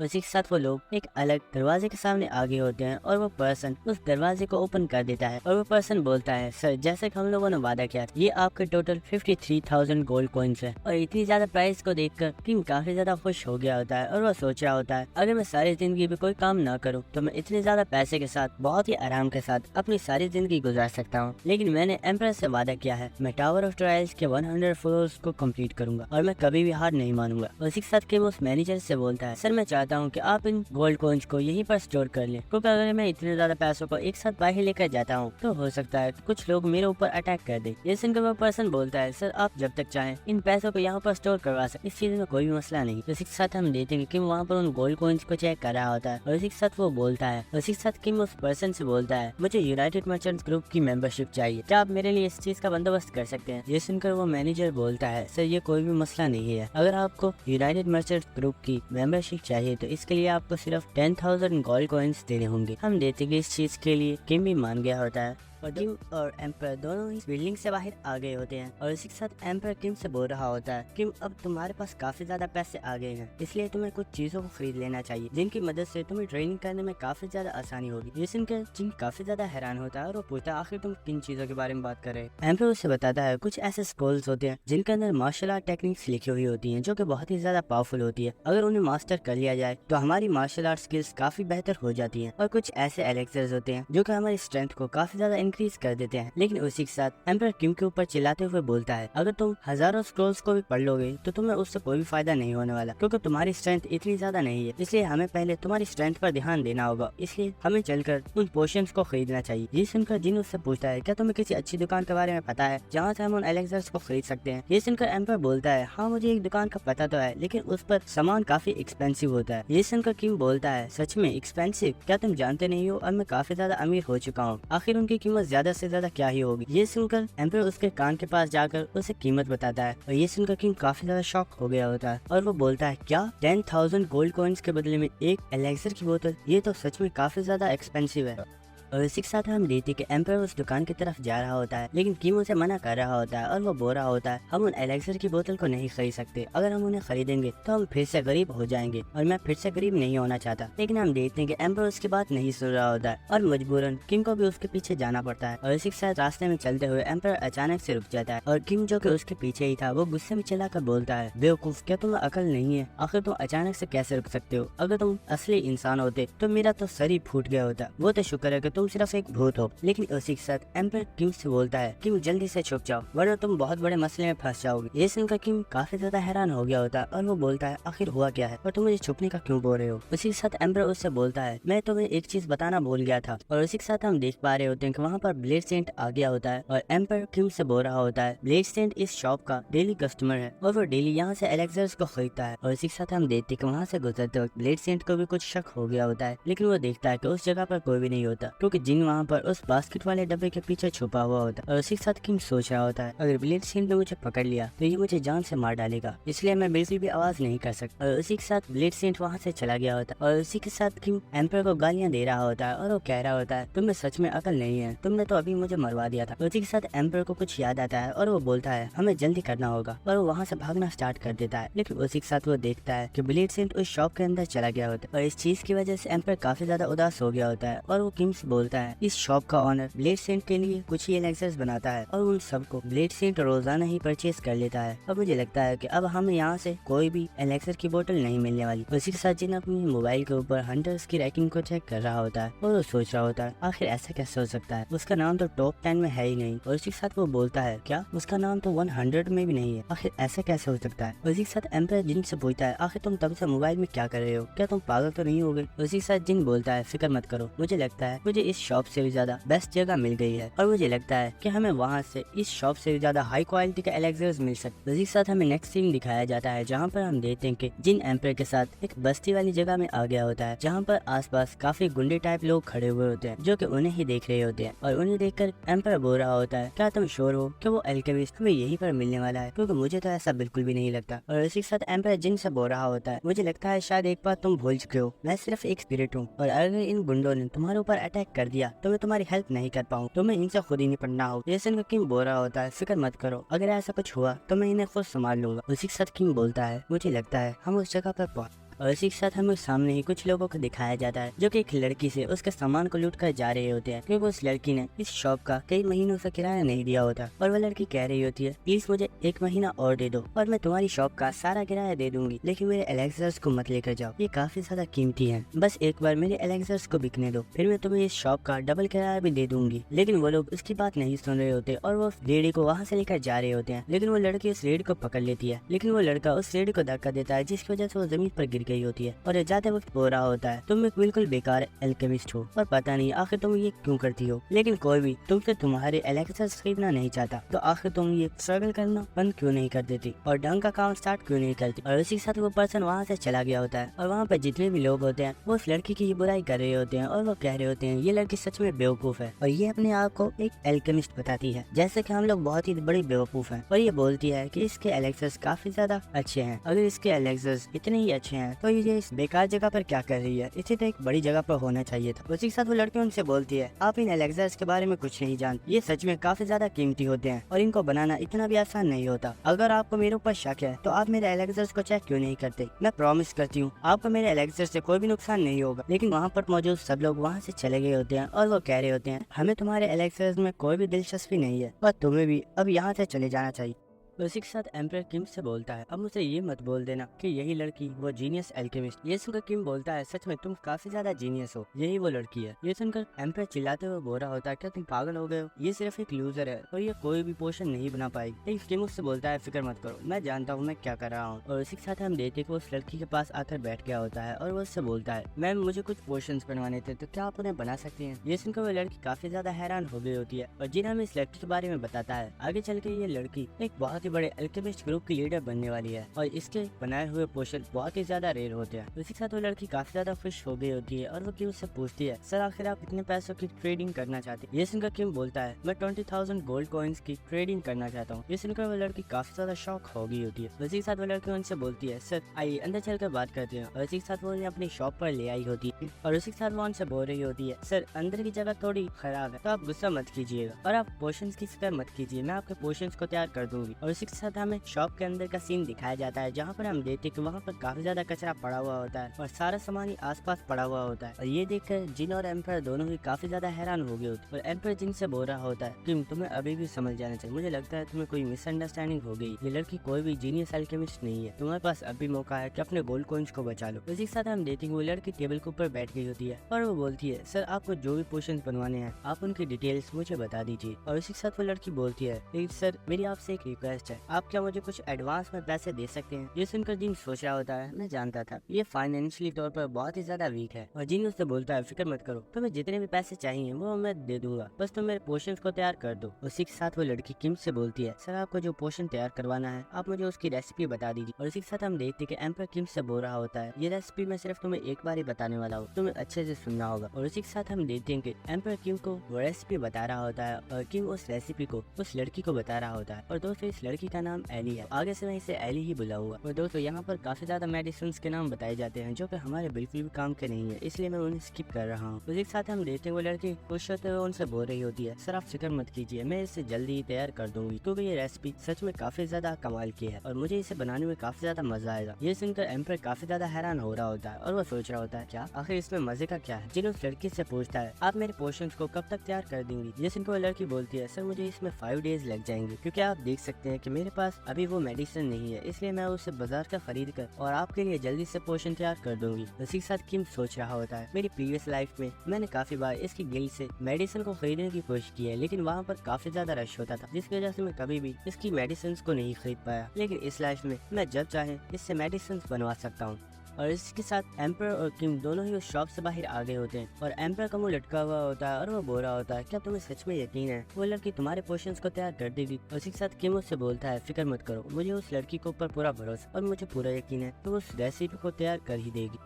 उसी के साथ वो लोग एक अलग दरवाजे के सामने आगे होते हैं और वो पर्सन उस दरवाजे को ओपन कर देता है और वो पर्सन बोलता है, सर जैसे कि हम लोगों ने वादा किया ये आपके टोटल 53,000 गोल्ड कॉइन्स है। और इतनी ज्यादा प्राइस को देखकर किंग काफी ज्यादा खुश हो गया होता है और वो सोच रहा होता है, अगर मैं सारी जिंदगी में कोई काम ना करूँ तो मैं इतने ज्यादा पैसे के साथ बहुत ही आराम के साथ अपनी सारी जिंदगी गुजार सकता हूँ, लेकिन मैंने एम्प्रेस से वादा किया है मैं टावर ऑफ ट्रायल्स के 100 फ्लोर्स को कंप्लीट करूंगा और मैं कभी भी हार नहीं मानूंगा। उसी के साथ किंग उस मैनेजर से बोलता है, सर मैं चाहता हूँ कि आप इन गोल्ड कॉइन्स को यहीं पर स्टोर कर लें, क्योंकि अगर मैं इतने ज्यादा पैसों को एक साथ बाहर लेकर जाता हूँ तो हो सकता है कुछ लोग मेरे ऊपर अटैक कर दे। ये सुनकर वो पर्सन बोलता है, सर आप जब तक चाहें इन पैसों को यहाँ पर स्टोर करवा सकते, इस चीज में कोई भी मसला नहीं। तो इसी के साथ हम देखेंगे किम वहाँ पर उन गोल्ड कॉइन्स को चेक कर रहा होता है और इसी के साथ वो बोलता है, इसी के साथ किम उस पर्सन से बोलता है, मुझे यूनाइटेड मर्चेंट्स ग्रुप की मेंबरशिप चाहिए, क्या आप मेरे लिए इस चीज का बंदोबस्त कर सकते हैं। ये सुनकर वो मैनेजर बोलता है, सर ये कोई भी मसला नहीं है, अगर आपको यूनाइटेड मर्चेंट्स ग्रुप की मेंबरशिप चाहिए तो इसके लिए आपको सिर्फ 10,000 गोल्ड कॉइन्स देने होंगे। हम देखेंगे इस चीज के लिए किम भी मान गया होता है और किम और एम्पर दोनों ही बिल्डिंग से बाहर आ गए होते हैं और इसी के साथ एम्पर किम से बोल रहा होता है, किम अब तुम्हारे पास काफी ज्यादा पैसे आ गए हैं, इसलिए तुम्हें कुछ चीजों को खरीद लेना चाहिए जिनकी मदद से तुम्हें ट्रेनिंग करने में काफी ज्यादा आसानी होगी। ये सुनकर जिन काफी ज्यादा हैरान होता है और वो पूछता है, आखिर तुम किन चीजों के बारे में बात कर रहे हैं। एम्पर उसे बताता है कुछ ऐसे स्कूल्स होते हैं जिनके अंदर मार्शल आर्ट टेक्निक्स लिखी हुई होती है जो की बहुत ही ज्यादा पावरफुल होती है, अगर उन्हें मास्टर कर लिया जाए तो हमारी मार्शल आर्ट स्किल्स काफी बेहतर हो जाती है। और कुछ ऐसे एलेक्सर्स होते हैं जो की हमारी स्ट्रेंथ को काफी ज्यादा इंक्रीज कर देते हैं। लेकिन उसी के साथ एम्पर किम के ऊपर चिल्लाते हुए बोलता है, अगर तुम हजारों स्क्रॉल्स को भी पढ़ लोगे तो तुम्हें उससे कोई भी फायदा नहीं होने वाला, क्योंकि तुम्हारी स्ट्रेंथ इतनी ज्यादा नहीं है, इसलिए हमें पहले तुम्हारी स्ट्रेंथ पर ध्यान देना होगा, इसलिए हमें चलकर उन पोशंस को खरीदना चाहिए। ये सुनकर जिन उससे पूछता है, क्या तुम्हें किसी अच्छी दुकान के बारे में पता है जहाँ से हम उन एलेक्सर्स को खरीद सकते हैं। ये सुनकर एम्पर बोलता है, हाँ मुझे एक दुकान का पता तो है, लेकिन उस पर सामान काफी एक्सपेंसिव होता है। ये सुनकर किम बोलता है, सच में एक्सपेंसिव? क्या तुम जानते नहीं हो अब मैं काफी ज्यादा अमीर हो चुका हूँ, आखिर उनकी कीमत ज्यादा से ज्यादा क्या ही होगी। ये सुनकर एम्पर उसके कान के पास जाकर उसे कीमत बताता है और ये सुनकर किम काफी ज्यादा शॉक हो गया होता है और वो बोलता है, क्या 10,000 गोल्ड कॉइन्स के बदले में एक एलेक्सर की बोतल? ये तो सच में काफी ज्यादा एक्सपेंसिव है। और इसी के साथ हम देखते कि एम्पर उस दुकान की तरफ जा रहा होता है, लेकिन किम उसे मना कर रहा होता है और वो बोल रहा होता है, हम उन एलेक्सर की बोतल को नहीं खरीद सकते, अगर हम उन्हें खरीदेंगे तो हम फिर से गरीब हो जाएंगे और मैं फिर से गरीब नहीं होना चाहता। लेकिन हम देखते हैं कि एम्पर उसकी बात नहीं सुन रहा होता है और मजबूरन किम को भी उसके पीछे जाना पड़ता है। और इसी के साथ रास्ते में चलते हुए एम्पर अचानक से रुक जाता है और किम जो कि उसके पीछे ही था वो गुस्से में चिल्लाकर बोलता है, बेवकूफ, क्या तुम्हें अकल नहीं है? आखिर तुम अचानक से कैसे रुक सकते हो? अगर तुम असली इंसान होते तो मेरा तो सर ही फूट गया होता। वो तो शुक्र है कि तुम सिर्फ एक भूत हो। लेकिन उसी के साथ एम्पर किम से बोलता है, किम जल्दी से छुप जाओ वरना तुम बहुत बड़े मसले में फंस जाओगे। ये सुनकर किम काफी ज्यादा हैरान हो गया होता है और वो बोलता है, आखिर हुआ क्या है और तुम मुझे छुपने का क्यों बोल रहे हो? उसी के साथ एम्पर उससे बोलता है, मैं तुम्हें एक चीज बताना भूल गया था। और उसी के साथ हम देख पा रहे होते हैं कि वहाँ पर ब्लेड सेंट आ गया होता है और एम्पर किम से बोल रहा होता है, ब्लेड सेंट इस शॉप का डेली कस्टमर है और वो डेली यहाँ से एलेक्सर्स को खरीदता है। और इसी के साथ हम देखते हैं कि वहाँ से गुजरते वक्त ब्लेड सेंट को भी कुछ शक हो गया होता है, लेकिन वो देखता है कि उस जगह पर कोई भी नहीं होता, क्योंकि जिन वहाँ पर उस बास्केट वाले डब्बे के पीछे छुपा हुआ होता है। और उसी के साथ किम सोच रहा होता है, अगर ब्लेड सेंट ने मुझे पकड़ लिया तो ये मुझे जान से मार डालेगा, इसलिए मैं बिल्कुल भी आवाज नहीं कर सकता। और उसी के साथ ब्लेड सेंट वहाँ से चला गया होता है और उसी के साथ किम एम्पर को गालियां दे रहा होता है और वो कह रहा होता है, तुम्हें सच में अकल नहीं है, तुमने तो अभी मुझे मरवा दिया था। उसी के साथ एम्पर को कुछ याद आता है और वो बोलता है, हमें जल्दी करना होगा, और वो वहाँ से भागना स्टार्ट कर देता है। लेकिन उसी के साथ वो देखता है कि ब्लेड सेंट उस शॉप के अंदर चला गया होता है और इस चीज की वजह से एम्पर काफी ज्यादा उदास हो गया होता है और वो किम से बोलता है, इस शॉप का ऑनर ब्लेड सेंट के लिए कुछ ही एलेक्सर्स बनाता है और उन सबको ब्लेड सेंट रोजाना ही परचेज कर लेता है। अब मुझे लगता है कि अब हमें यहाँ से कोई भी एलेक्सर की बोतल नहीं मिलने वाली। उसी के साथ जिन अपनी मोबाइल के ऊपर हंटर्स की रैंकिंग को चेक कर रहा होता है और वो सोच रहा होता है, आखिर ऐसा कैसे हो सकता है, उसका नाम तो टॉप 10 में है ही नहीं। और उसी के साथ वो बोलता है, क्या उसका नाम तो 100 में भी नहीं है, आखिर ऐसा कैसे हो सकता है। उसी के साथ एम्पर जिन से पूछता है, आखिर तुम तब से मोबाइल में क्या कर रहे हो, क्या तुम पागल तो नहीं हो गए? उसी के साथ जिन बोलता है, फिक्र मत करो, मुझे लगता है मुझे इस शॉप से भी ज्यादा बेस्ट जगह मिल गई है और मुझे लगता है कि हमें वहाँ से इस शॉप से भी ज्यादा हाई क्वालिटी के एलेक्सर्स मिल सकते। उसी के साथ हमें नेक्स्ट सीन दिखाया जाता है जहाँ पर हम देखते हैं कि जिन एम्पर के साथ एक बस्ती वाली जगह में आ गया होता है जहाँ पर आसपास काफी गुंडे टाइप लोग खड़े हुए होते हैं जो कि उन्हें ही देख रहे होते हैं और उन्हें देखकर एम्पर बोल रहा होता है, क्या तुम श्योर हो कि वो अल्केमिस्ट हमें यहीं पर मिलने वाला है, क्योंकि मुझे तो ऐसा बिल्कुल भी नहीं लगता। और इसी के साथ एम्पर जिन से बोल रहा होता है, मुझे लगता है शायद एक बार तुम भूल चुके हो, मैं सिर्फ एक स्पिरिट हूँ और अगर इन गुंडों ने तुम्हारे ऊपर अटैक कर दिया तो मैं तुम्हारी हेल्प नहीं कर पाऊँ, तुम्हें इनसे खुद ही निपटना हो। जैसे किम बोल रहा होता है, फिक्र मत करो, अगर ऐसा कुछ हुआ तो मैं इन्हें खुद संभाल लूंगा। उसी के साथ किम बोलता है, मुझे लगता है हम उस जगह पर पहुंच। और इसी के साथ हमें सामने ही कुछ लोगों को दिखाया जाता है जो कि एक लड़की से उसके सामान को लूट कर जा रहे होते हैं, क्योंकि उस लड़की ने इस शॉप का कई महीनों से किराया नहीं दिया होता और वह लड़की कह रही होती है, प्लीज मुझे 1 महीना और दे दो और मैं तुम्हारी शॉप का सारा किराया दे दूंगी, लेकिन मेरे एलेक्सर्स को मत लेकर जाओ, ये काफी ज्यादा कीमती है, बस एक बार मेरे एलेक्सर्स को बिकने दो, फिर मैं तुम्हें इस शॉप का डबल किराया भी दे दूंगी। लेकिन वो लोग उसकी बात नहीं सुन रहे होते और वो लेडी को वहाँ से लेकर जा रहे होते हैं, लेकिन वो लड़की उस रेड को पकड़ लेती है, लेकिन वो लड़का उस रेड को धक्का देता है जिसकी वजह से वो जमीन पर गिर गई होती है और जाते वक्त बोल रहा होता है तुम एक बिल्कुल बेकार एल्केमिस्ट हो और पता नहीं आखिर तुम ये क्यों करती हो, लेकिन कोई भी तुमसे तुम्हारे एलेक्सर्स खरीदना नहीं चाहता, तो आखिर तुम ये स्ट्रगल करना बंद क्यों नहीं कर देती और ढंग का काम स्टार्ट क्यों नहीं करती। और उसी के साथ वो पर्सन वहाँ से चला गया होता है और वहाँ पे जितने भी लोग होते हैं वो उस लड़की की बुराई कर रहे होते हैं और वो कह रहे होते हैं ये लड़की सच में बेवकूफ है और ये अपने आप को एक एल्केमिस्ट बताती है, जैसे कि हम लोग बहुत ही बड़ी बेवकूफ हैं। और ये बोलती है कि इसके एलेक्सर्स काफी ज्यादा अच्छे हैं, अगर इसके एलेक्सर्स इतने ही अच्छे हैं तो ये इस बेकार जगह पर क्या कर रही है, इसे तो एक बड़ी जगह पर होना चाहिए था। उसी के साथ वो लड़की उनसे बोलती है आप इन एलेक्सर्स के बारे में कुछ नहीं जानते, ये सच में काफी ज्यादा कीमती होते हैं और इनको बनाना इतना भी आसान नहीं होता। अगर आपको मेरे ऊपर शक है तो आप मेरे एलेक्सर्स को चेक क्यों नहीं करते, मैं प्रॉमिस करती हूँ आपको मेरे एलेक्सर्स से कोई भी नुकसान नहीं होगा। लेकिन वहाँ पर मौजूद सब लोग वहाँ से चले गए होते हैं और वो कह रहे होते हैं हमें तुम्हारे एलेक्सर्स में कोई भी दिलचस्पी नहीं है और तुम्हें भी अब यहाँ से चले जाना चाहिए। उसी के साथ एम्पर किम से बोलता है अब मुझे ये मत बोल देना कि यही लड़की वो जीनियस एल्केमिस्ट। ये सुनकर किम बोलता है सच में तुम काफी ज्यादा जीनियस हो, यही वो लड़की है। ये सुनकर एम्पर चिल्लाते हुए बोल रहा होता है क्या तुम पागल हो गए हो, ये सिर्फ एक लूजर है और ये कोई भी पोशन नहीं बना पाएगी। लेकिन किम उससे बोलता है फिक्र मत करो, मैं जानता हूँ मैं क्या कर रहा हूँ। और उसी के साथ हम देखते कि उस लड़की के पास आकर बैठ गया होता है और वो उससे बोलता है मैम मुझे कुछ पोशन बनवाने थे, तो क्या आप उन्हें बना सकती हैं। ये सुनकर वो लड़की काफी ज्यादा हैरान हो गई होती है और जिन्हें हमें इस लड़की के बारे में बताता है आगे चल के ये लड़की एक बहुत ही बड़े एल्केमिस्ट ग्रुप की लीडर बनने वाली है और इसके बनाए हुए पोशन बहुत ही ज्यादा रेयर होते हैं। उसी के साथ वो लड़की काफी ज्यादा खुश हो गई होती है और वो किम से पूछती है सर आखिर आप कितने पैसों की ट्रेडिंग करना चाहते हैं। ये सुनकर किम बोलता है मैं 20,000 गोल्ड कॉइन्स की ट्रेडिंग करना चाहता हूँ। ये सुनकर वो लड़की काफी ज्यादा शॉक हो गई होती है। उसी के साथ वो लड़की उनसे बोलती है सर आइए अंदर चलकर बात करते हैं। और उसी के साथ वो उन्हें अपनी शॉप पर ले आई होती है और उसी के साथ वो उनसे बोल रही होती है सर अंदर की जगह थोड़ी खराब है तो आप गुस्सा मत कीजिएगा और आप पोशंस की फिक्र मत कीजिए, मैं आपके पोशंस को तैयार कर दूंगी। और उसी के साथ हमें शॉप के अंदर का सीन दिखाया जाता है जहाँ पर हम देखते कि वहाँ पर काफी ज्यादा कचरा पड़ा हुआ होता है और सारा सामान ही आसपास पड़ा हुआ होता है। और ये देखकर जिन और एम्पर दोनों ही काफी ज्यादा हैरान हो गए होते और एम्पर जिन से बोल रहा होता है किम तुम्हें अभी भी समझ जाना चाहिए, मुझे लगता है तुम्हें कोई मिसअंडरस्टैंडिंग हो गई, ये लड़की कोई भी जीनियस एल्केमिस्ट नहीं है, तुम्हारे पास अभी मौका है कि अपने गोल्ड कॉइन्स को बचा लो। उसी के साथ हम देखते वो लड़की टेबल के ऊपर बैठ गई होती है और वो बोलती है सर आपको जो भी पोशन बनवाने हैं आप उनकी डिटेल्स मुझे बता दीजिए। और उसी के साथ वो लड़की बोलती है सर मेरी आपसे एक रिक्वेस्ट है, आप क्या मुझे कुछ एडवांस में पैसे दे सकते हैं। ये सुनकर जिन सोच रहा होता है मैं जानता था ये फाइनेंशियली तौर पर बहुत ही ज्यादा वीक है। और जिन उससे बोलता है फिक्र मत करो, तुम्हें जितने भी पैसे चाहिए वो मैं दे दूंगा, बस तुम मेरे पोशंस को तैयार कर दो। उसी के साथ वो लड़की किम से बोलती है सर आपको जो पोशन तैयार करवाना है आप मुझे उसकी रेसिपी बता दीजिए। और इसी के साथ हम देखते कि एम्पर किम से बोल रहा होता है ये रेसिपी मैं सिर्फ तुम्हें एक बार ही बताने वाला हूँ, तुम्हें अच्छे से सुनना होगा। और इसी के साथ हम देखते हैं कि एम्पर किम को वो रेसिपी बता रहा होता है और किम उस रेसिपी को उस लड़की को बता रहा होता है। और दोस्तों इस लड़की का नाम एली है, आगे से मैं इसे एली ही बुलाऊंगा। और दोस्तों यहाँ पर काफी ज्यादा मेडिसिन के नाम बताए जाते हैं जो कि हमारे बिल्कुल भी काम के नहीं है, इसलिए मैं उन्हें स्किप कर रहा हूँ। उसी के साथ हम देखते हैं वो लड़की खुश होते हुए उनसे बोल रही होती है सर आप फिक्र मत कीजिए, मैं इसे जल्दी ही तैयार कर दूंगी क्योंकि ये रेसिपी सच में काफी ज्यादा कमाल की है और मुझे इसे बनाने में काफी ज्यादा मजा आएगा। ये सुनकर एम्पर काफी ज्यादा हैरान हो रहा होता है और वो सोच रहा होता है क्या आखिर इसमें मजे का क्या है। जिन उस लड़की से पूछता है आप मेरे पोशंस को कब तक तैयार कर देंगी। ये सुनकर वो लड़की बोलती है सर मुझे इसमें 5 डेज लग जाएंगे क्योंकि आप देख सकते हैं कि मेरे पास अभी वो मेडिसिन नहीं है, इसलिए मैं उसे बाजार का खरीद कर और आपके लिए जल्दी से पोशन तैयार कर दूंगी। उसी के साथ किम सोच रहा होता है मेरी प्रीवियस लाइफ में मैंने काफी बार इसकी गिल्ड से मेडिसिन को खरीदने की कोशिश की है लेकिन वहाँ पर काफी ज्यादा रश होता था जिसकी वजह से मैं कभी भी इसकी मेडिसिन को नहीं खरीद पाया। लेकिन इस लाइफ में मैं जब चाहे इससे मेडिसिन बनवा सकता हूँ। और इसके साथ एम्पर और किम दोनों ही उस शॉप से बाहर आ गए होते हैं और एम्पर का मुंह लटका हुआ होता है और वो बोल रहा होता है क्या तुम्हें सच में यकीन है वो लड़की तुम्हारे पोशंस को तैयार कर देगी। और इसी के साथ किम उससे बोलता है फिक्र मत करो, मुझे उस लड़की के ऊपर पूरा भरोसा और मुझे पूरा यकीन है तो उस रेसिपी को तैयार कर ही देगी।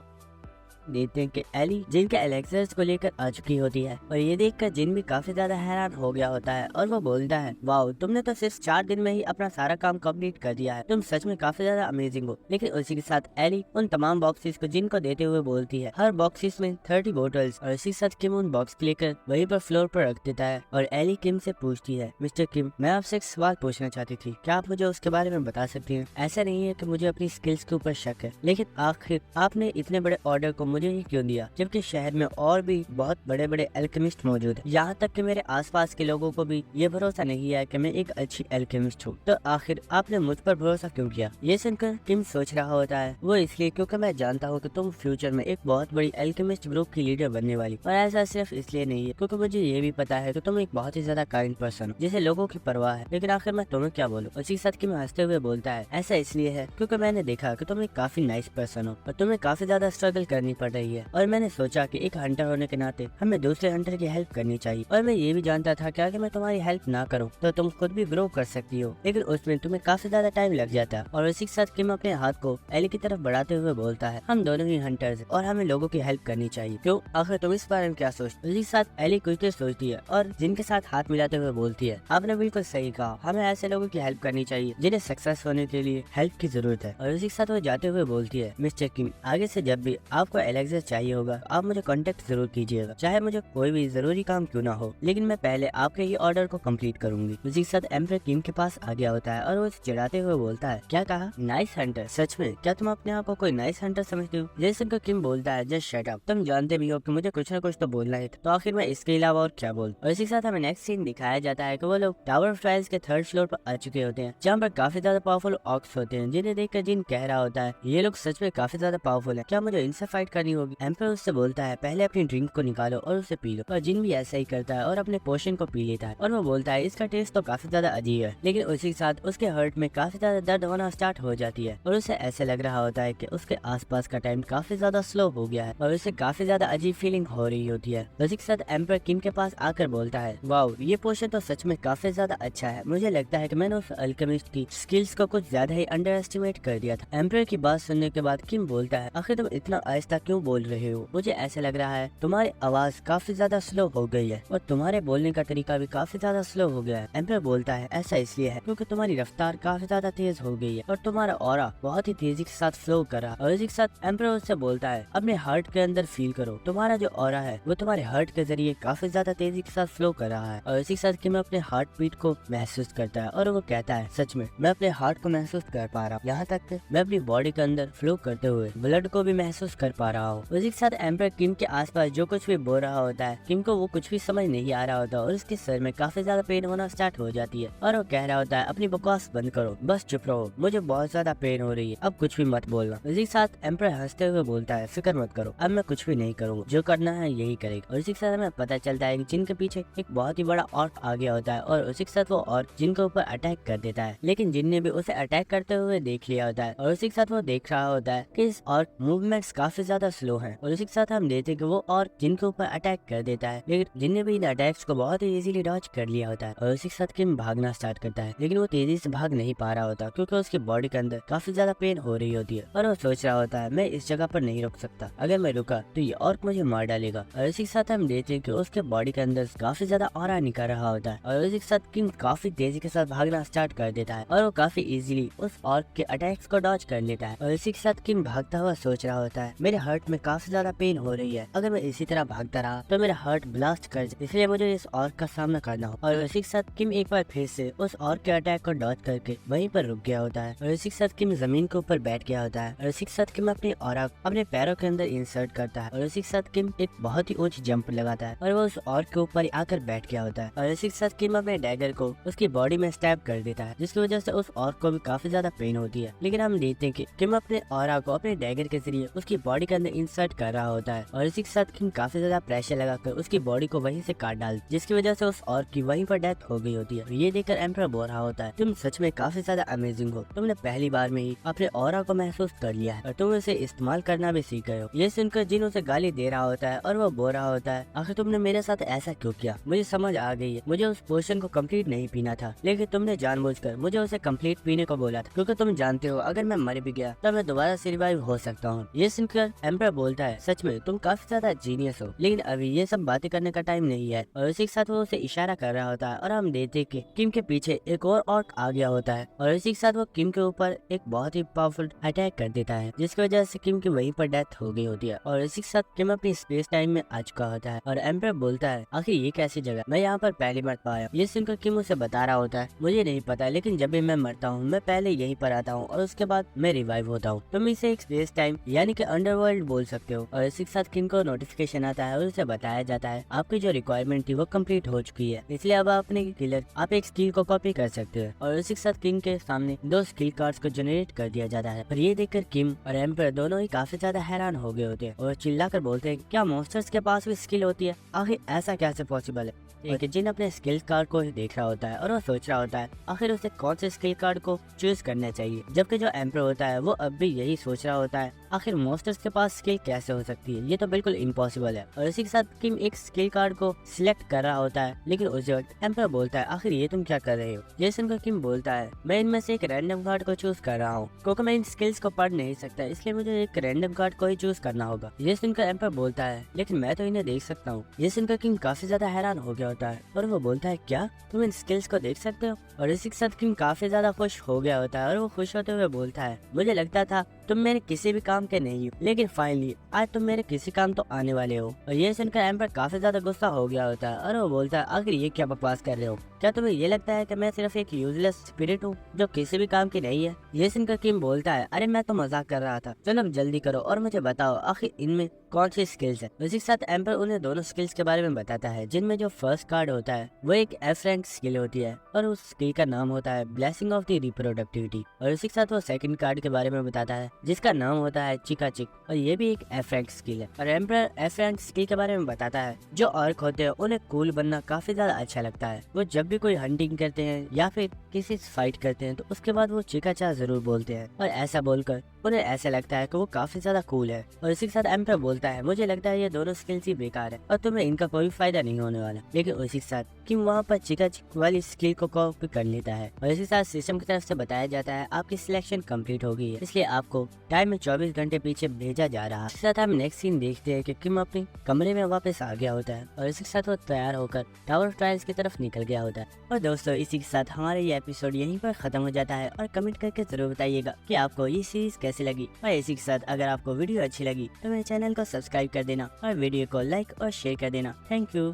देखते हैं कि एली जिन के एलेक्सर्स को लेकर आ चुकी होती है और ये देखकर जिन भी काफी ज्यादा हैरान हो गया होता है और वो बोलता है वाओ तुमने तो सिर्फ 4 दिन में ही अपना सारा काम कंप्लीट कर दिया है, तुम सच में काफी ज्यादा अमेजिंग हो। लेकिन उसी के साथ एली उन तमाम बॉक्सेस को जिन को देते हुए बोलती है हर बॉक्सेस में 30 बोटल्स। और इसी के साथ किम उन बॉक्स लेकर वहीं पर फ्लोर पर रख देता है और एली किम से पूछती है मिस्टर किम मैं आपसे एक सवाल पूछना चाहती थी, क्या आप मुझे उसके बारे में बता सकती हैं। ऐसा नहीं है कि मुझे अपनी स्किल्स के ऊपर शक है लेकिन आखिर आपने इतने बड़े ऑर्डर को मुझे ही क्यों दिया, जबकि शहर में और भी बहुत बड़े बड़े एल्केमिस्ट मौजूद है। यहाँ तक कि मेरे आसपास के लोगों को भी ये भरोसा नहीं है कि मैं एक अच्छी एल्केमिस्ट हूँ। तो आखिर आपने मुझ पर भरोसा क्यों किया? ये सुनकर किम सोच रहा होता है वो इसलिए क्योंकि मैं जानता हूँ कि तुम फ्यूचर में एक बहुत बड़ी एल्केमिस्ट ग्रुप की लीडर बनने वाली, और ऐसा सिर्फ इसलिए नहीं है क्योंकि मुझे ये भी पता है कि तुम एक बहुत ही ज्यादा काइंड पर्सन हो जिसे लोगों की परवाह है। लेकिन आखिर मैं तुम्हें क्या बोलूं? उसी के साथ किम हंसते हुए बोलता है ऐसा इसलिए है क्योंकि मैंने देखा कि तुम एक काफी नाइस पर्सन हो और तुम्हें काफी ज्यादा स्ट्रगल करनी पड़ रही है, और मैंने सोचा कि एक हंटर होने के नाते हमें दूसरे हंटर की हेल्प करनी चाहिए। और मैं ये भी जानता था कि अगर मैं तुम्हारी हेल्प ना करूं तो तुम खुद भी ग्रो कर सकती हो, लेकिन उसमें तुम्हें काफी ज्यादा टाइम लग जाता है। और उसी के साथ किम अपने हाथ को एली की तरफ बढ़ाते हुए बोलता है हम दोनों ही हंटर्स हैं और हमें लोगों की हेल्प करनी चाहिए। क्यों? आखिर तुम इस बारे में क्या सोचते? उसी के साथ एली कुछ देर सोचती है और जिन के साथ हाथ मिलाते हुए बोलती है आपने बिल्कुल सही कहा, हमें ऐसे लोगों की हेल्प करनी चाहिए जिन्हें सक्सेस होने के लिए हेल्प की जरूरत है। और उसी के साथ वो जाते हुए बोलती है मिस्टर किम, आगे से जब भी आपको एलेक्सा चाहिए होगा आप मुझे कांटेक्ट जरूर कीजिएगा, चाहे मुझे कोई भी जरूरी काम क्यों ना हो, लेकिन मैं पहले आपके ही ऑर्डर को कंप्लीट करूंगी। उसी के साथ एम्पर किम के पास आ गया होता है और वो उसे चिढ़ाते हुए बोलता है क्या कहा? Nice Hunter? सच में? क्या तुम अपने आप को कोई नाइस हंटर समझते हो? ये सुनकर किम बोलता है जस्ट शट अप, तुम जानते भी हो कि मुझे कुछ ना कुछ तो बोलना है, तो आखिर मैं इसके अलावा और क्या बोल। और इसी के साथ हमें नेक्स्ट सीन दिखाया जाता है कि वो लोग टावर ऑफ ट्रायल्स के 3rd फ्लोर पर आ चुके होते हैं, जहाँ पर काफी ज्यादा पावरफुल ऑक्स होते हैं, जिन्हें देखकर जिन कह रहा होता है ये लोग सच में काफी ज्यादा पावरफुल है, क्या मुझे इनसे फाइट करनी होगी? एम्पर उससे बोलता है पहले अपनी ड्रिंक को निकालो और उसे पी लो, और जिन भी ऐसा ही करता है और अपने पोशन को पी लेता है, और वो बोलता है इसका टेस्ट तो काफी ज्यादा अजीब है। लेकिन उसी के साथ उसके हर्ट में काफी ज्यादा दर्द होना स्टार्ट हो जाती है और उसे ऐसे लग रहा होता है कि उसके आसपास का टाइम काफी ज्यादा स्लो हो गया है और उसे काफी ज्यादा अजीब फीलिंग हो रही होती है। उसी के साथ एम्पर किम के पास आकर बोलता है वाओ, ये पोशन तो सच में काफी ज्यादा अच्छा है, मुझे लगता है कि मैंने उस अल्केमिस्ट की स्किल्स को कुछ ज्यादा ही अंडर एस्टिमेट कर दिया था। एम्पर की बात सुनने के बाद किम बोलता है आखिर तुम इतना आहिस्ता क्यों बोल रहे हो? मुझे ऐसा लग रहा है तुम्हारी आवाज काफी ज्यादा स्लो हो गई है और तुम्हारे बोलने का तरीका भी काफी ज्यादा स्लो हो गया है। एम्पर बोलता है ऐसा इसलिए है क्योंकि तुम्हारी रफ्तार काफी ज्यादा तेज हो गई है और तुम्हारा ऑरा बहुत ही तेजी के साथ फ्लो कर रहा है। और इसी के साथ एम्पर उससे बोलता है अपने हार्ट के अंदर फील करो, तुम्हारा जो ऑरा है वो तुम्हारे हार्ट के जरिए काफी ज्यादा तेजी के साथ फ्लो कर रहा है। और इसी के साथ कि मैं अपने हार्ट बीट को महसूस करता है और वो कहता है सच में मैं अपने हार्ट को महसूस कर पा रहा हूँ, यहाँ तक कि मैं अपनी बॉडी के अंदर फ्लो करते हुए ब्लड को भी महसूस कर पा रहा हूँ। उसी के साथ एम्पर किम के आसपास जो कुछ भी बोल रहा होता है किम को वो कुछ भी समझ नहीं आ रहा होता और उसके सर में काफी ज्यादा पेन होना स्टार्ट हो जाती है और वो कह रहा होता है अपनी बकवास बंद करो, बस चुप रहो, मुझे बहुत ज्यादा पेन हो रही है, अब कुछ भी मत बोलना। उसी के साथ एम्पर हंसते हुए बोलता है फिक्र मत करो, अब मैं कुछ भी नहीं करूँगा, जो करना है यही करेगा। और उसी के साथ हमें पता चलता है कि जिन के पीछे एक बहुत ही बड़ा ऑर्क आ गया होता है और उसी के साथ वो ऑर्क जिन के ऊपर अटैक कर देता है, लेकिन जिन ने भी उसे अटैक करते हुए देख लिया होता है और उसी के साथ वो देख रहा होता है कि इस ऑर्क मूवमेंट्स काफी ज्यादा स्लो हैं। और उसी के साथ हम देखते हैं कि वो ऑर्क जिनके ऊपर अटैक कर देता है, लेकिन जिन ने भी इन अटैक्स को बहुत ही इजीली डॉज कर लिया होता है। और उसी के साथ किम भागना स्टार्ट करता है, लेकिन वो तेजी से भाग नहीं पा रहा होता क्योंकि उसकी बॉडी के अंदर काफी ज्यादा पेन हो रही होती है और वो सोच रहा होता है मैं इस जगह पर नहीं रुक सकता, अगर मैं रुका तो ये ऑर्क मुझे मार डालेगा। और इसी के साथ हम देखते हैं कि उसके बॉडी के अंदर काफी ज्यादा ऑरा निकल रहा होता है और उसी के साथ किम काफी तेजी के साथ भागना स्टार्ट कर देता है और वो काफी इजीली उस ऑर्क के अटैक्स को डॉज कर लेता है। और इसी के साथ किम भागता हुआ सोच रहा होता है मेरे हार्ट में काफी ज्यादा पेन हो रही है, अगर मैं इसी तरह भागता रहा तो मेरा हार्ट ब्लास्ट कर जाए, इसलिए मुझे इस ऑर्क का सामना करना हो। और इसी के साथ किम एक बार फिर से उस ऑर्क के अटैक को डॉज करके वहीं पर रुक गया होता है। और इसी के साथ किम जमीन के ऊपर बैठ गया होता है और इसी के साथ किम अपनी ऑरा अपने पैरों के अंदर इंसर्ट करता है और इसी के साथ किम एक बहुत ही ऊंची जंप लगाता है और वो उस ऑर्क के ऊपर आकर बैठ गया होता है। और इसी के साथ किम अपने डैगर को उसकी बॉडी में स्टैब कर देता है, जिसकी वजह से उस ऑर्क को भी काफी ज्यादा पेन होती है। लेकिन हम देखते हैं कि किम अपने ऑरा को अपने डैगर के जरिए उसकी बॉडी के अंदर इंसर्ट कर रहा होता है और इसी के साथ किम काफी ज्यादा प्रेशर लगाकर उसकी बॉडी को वहीं से काट डाल, जिसकी वजह से उस ऑर्क की वहीं पर डेथ हो गई होती है। ये देखकर एम्पर बोल रहा होता है तुम सच में काफी ज्यादा अमेजिंग हो, तुमने पहली बार में ही अपने ऑरा को महसूस कर लिया है और तुम इसे इस्तेमाल करना भी सीख गए हो। ये सुनकर जिन उसे गाली दे रहा होता है और वो बोल रहा होता है आखिर तुमने मेरे साथ ऐसा क्यों किया, मुझे समझ आ गई है, मुझे उस पोशन को कंप्लीट नहीं पीना था, लेकिन तुमने जानबूझकर मुझे उसे कंप्लीट पीने को बोला था क्योंकि तुम जानते हो अगर मैं मर भी गया तो मैं दोबारा से रिवाइव हो सकता हूँ। ये सुनकर एम्पर बोलता है सच में तुम काफी ज्यादा जीनियस हो, लेकिन अभी ये सब बातें करने का टाइम नहीं है। और इसी के साथ वो उसे इशारा कर रहा होता है और हम देखते कि किम के पीछे एक और ऑर्क आ गया होता है और इसी के साथ वो किम के ऊपर एक बहुत ही पावरफुल अटैक कर देता है, जिसकी वजह से किम की वहीं पर डेथ हो गई होती है। और इसी के साथ किम अपनी स्पेस टाइम में आ चुका होता है और एम्पर बोलता है आखिर ये कैसी जगह, मैं यहाँ पर पहली मरतबा आया। ये सुनकर किम उसे बता रहा होता है मुझे नहीं पता, लेकिन जब भी मैं मरता हूँ मैं पहले यहीं पर आता हूँ और उसके बाद मैं रिवाइव होता हूँ। तुम इसे एक स्पेस टाइम यानी कि अंडरवर्ल्ड फुलफिल्ड बोल सकते हो। और इसी के साथ किम को नोटिफिकेशन आता है और उसे बताया जाता है आपकी जो रिक्वायरमेंट थी वो कंप्लीट हो चुकी है, इसलिए अब आप एक स्किल को कॉपी कर सकते हो। और इसी के साथ किम के सामने 2 स्किल कार्ड्स को जनरेट कर दिया जाता है। पर ये देखकर किम और एम्पर दोनों ही काफी ज्यादा हैरान हो गए होते हैं और चिल्लाकर बोलते हैं क्या मॉन्स्टर्स के पास भी स्किल होती है, आखिर ऐसा कैसे पॉसिबल है। एक जिन अपने स्किल कार्ड को देख रहा होता है और वो सोच रहा होता है आखिर उसे कौन से स्किल कार्ड को चूज करना चाहिए, जबकि जो एम्पर होता है वो अब भी यही सोच रहा होता है आखिर मॉन्स्टर्स के पास स्किल कैसे हो सकती है, ये तो बिल्कुल इम्पॉसिबल है। और इसी के साथ किम एक स्किल कार्ड को सिलेक्ट कर रहा होता है, लेकिन उस वक्त एम्पर बोलता है आखिर ये तुम क्या कर रहे हो। ये सुनकर किम बोलता है मैं इनमें से एक रैंडम कार्ड को चूज कर रहा हूँ, क्योंकि मैं इन स्किल्स को पढ़ नहीं सकता, इसलिए मुझे एक रैंडम कार्ड को ही चूज करना होगा। ये सुनकर एम्पर बोलता है लेकिन मैं तो इन्हें देख सकता हूँ। ये सुनकर किम काफी ज्यादा हैरान हो गया होता है और वो बोलता है क्या तुम इन स्किल्स को देख सकते हो। और इसी के साथ किम काफी ज्यादा खुश हो गया होता है और वो खुश होते हुए बोलता है मुझे लगता था तुम मेरे किसी भी काम के नहीं हो, लेकिन फाइनली आज तुम मेरे किसी काम तो आने वाले हो। और ये सुनकर एम्पर काफी ज्यादा गुस्सा हो गया होता है और वो बोलता है आखिर ये क्या बकवास कर रहे हो, क्या तुम्हें ये लगता है कि मैं सिर्फ एक यूजलेस स्पिरिट हूँ जो किसी भी काम की नहीं है। ये सुनकर किम बोलता है अरे मैं तो मजाक कर रहा था, चलो जल्दी करो और मुझे बताओ आखिर इनमें कौन सी स्किल्स है। इसी के साथ एम्पर उन्हें दोनों स्किल्स के बारे में बताता है, जिनमें जो फर्स्ट कार्ड होता है वो एक F रैंक स्किल होती है और उस स्किल का नाम होता है ब्लेसिंग ऑफ द रिप्रोडक्टिविटी। और इसी के साथ वो सेकंड कार्ड के बारे में बताता है जिसका नाम होता है चिका चिक और ये भी एक F रैंक स्किल है। और एम्पर F रैंक स्किल के बारे में बताता है जो ऑर्क होते हैं उन्हें कूल बनना काफी ज्यादा अच्छा लगता है। वो जब भी कोई हंटिंग करते हैं या फिर किसी से फाइट करते हैं तो उसके बाद वो चिका चा जरूर बोलते हैं और ऐसा बोलकर उन्हें ऐसा लगता है कि वो काफी ज्यादा कूल है। और इसी के साथ एम्पर बोलता है मुझे लगता है ये दोनों स्किल्स ही बेकार है और तुम्हें इनका कोई फायदा नहीं होने वाला। लेकिन उसी के साथ किम वहाँ पर चिका चिक वाली स्किल को कॉपी कर लेता है और इसी के साथ सिस्टम की तरफ से बताया जाता है आपकी सिलेक्शन कंप्लीट हो गई है, इसलिए आपको टाइम में 24 घंटे पीछे भेजा जा रहा है। इसके साथ हम नेक्स्ट सीन देखते हैं कि किम अपने कमरे में वापस आ गया होता है और इसी के साथ वो तैयार होकर टावर ट्रायल्स की तरफ निकल गया होता है। और दोस्तों इसी के साथ हमारा ये एपिसोड यहीं पर खत्म हो जाता है और कमेंट करके जरूर बताइएगा कि आपको ये सीरीज कैसी लगी। और इसी के साथ अगर आपको वीडियो अच्छी लगी तो मेरे चैनल को सब्सक्राइब कर देना और वीडियो को लाइक और शेयर कर देना। Thank you.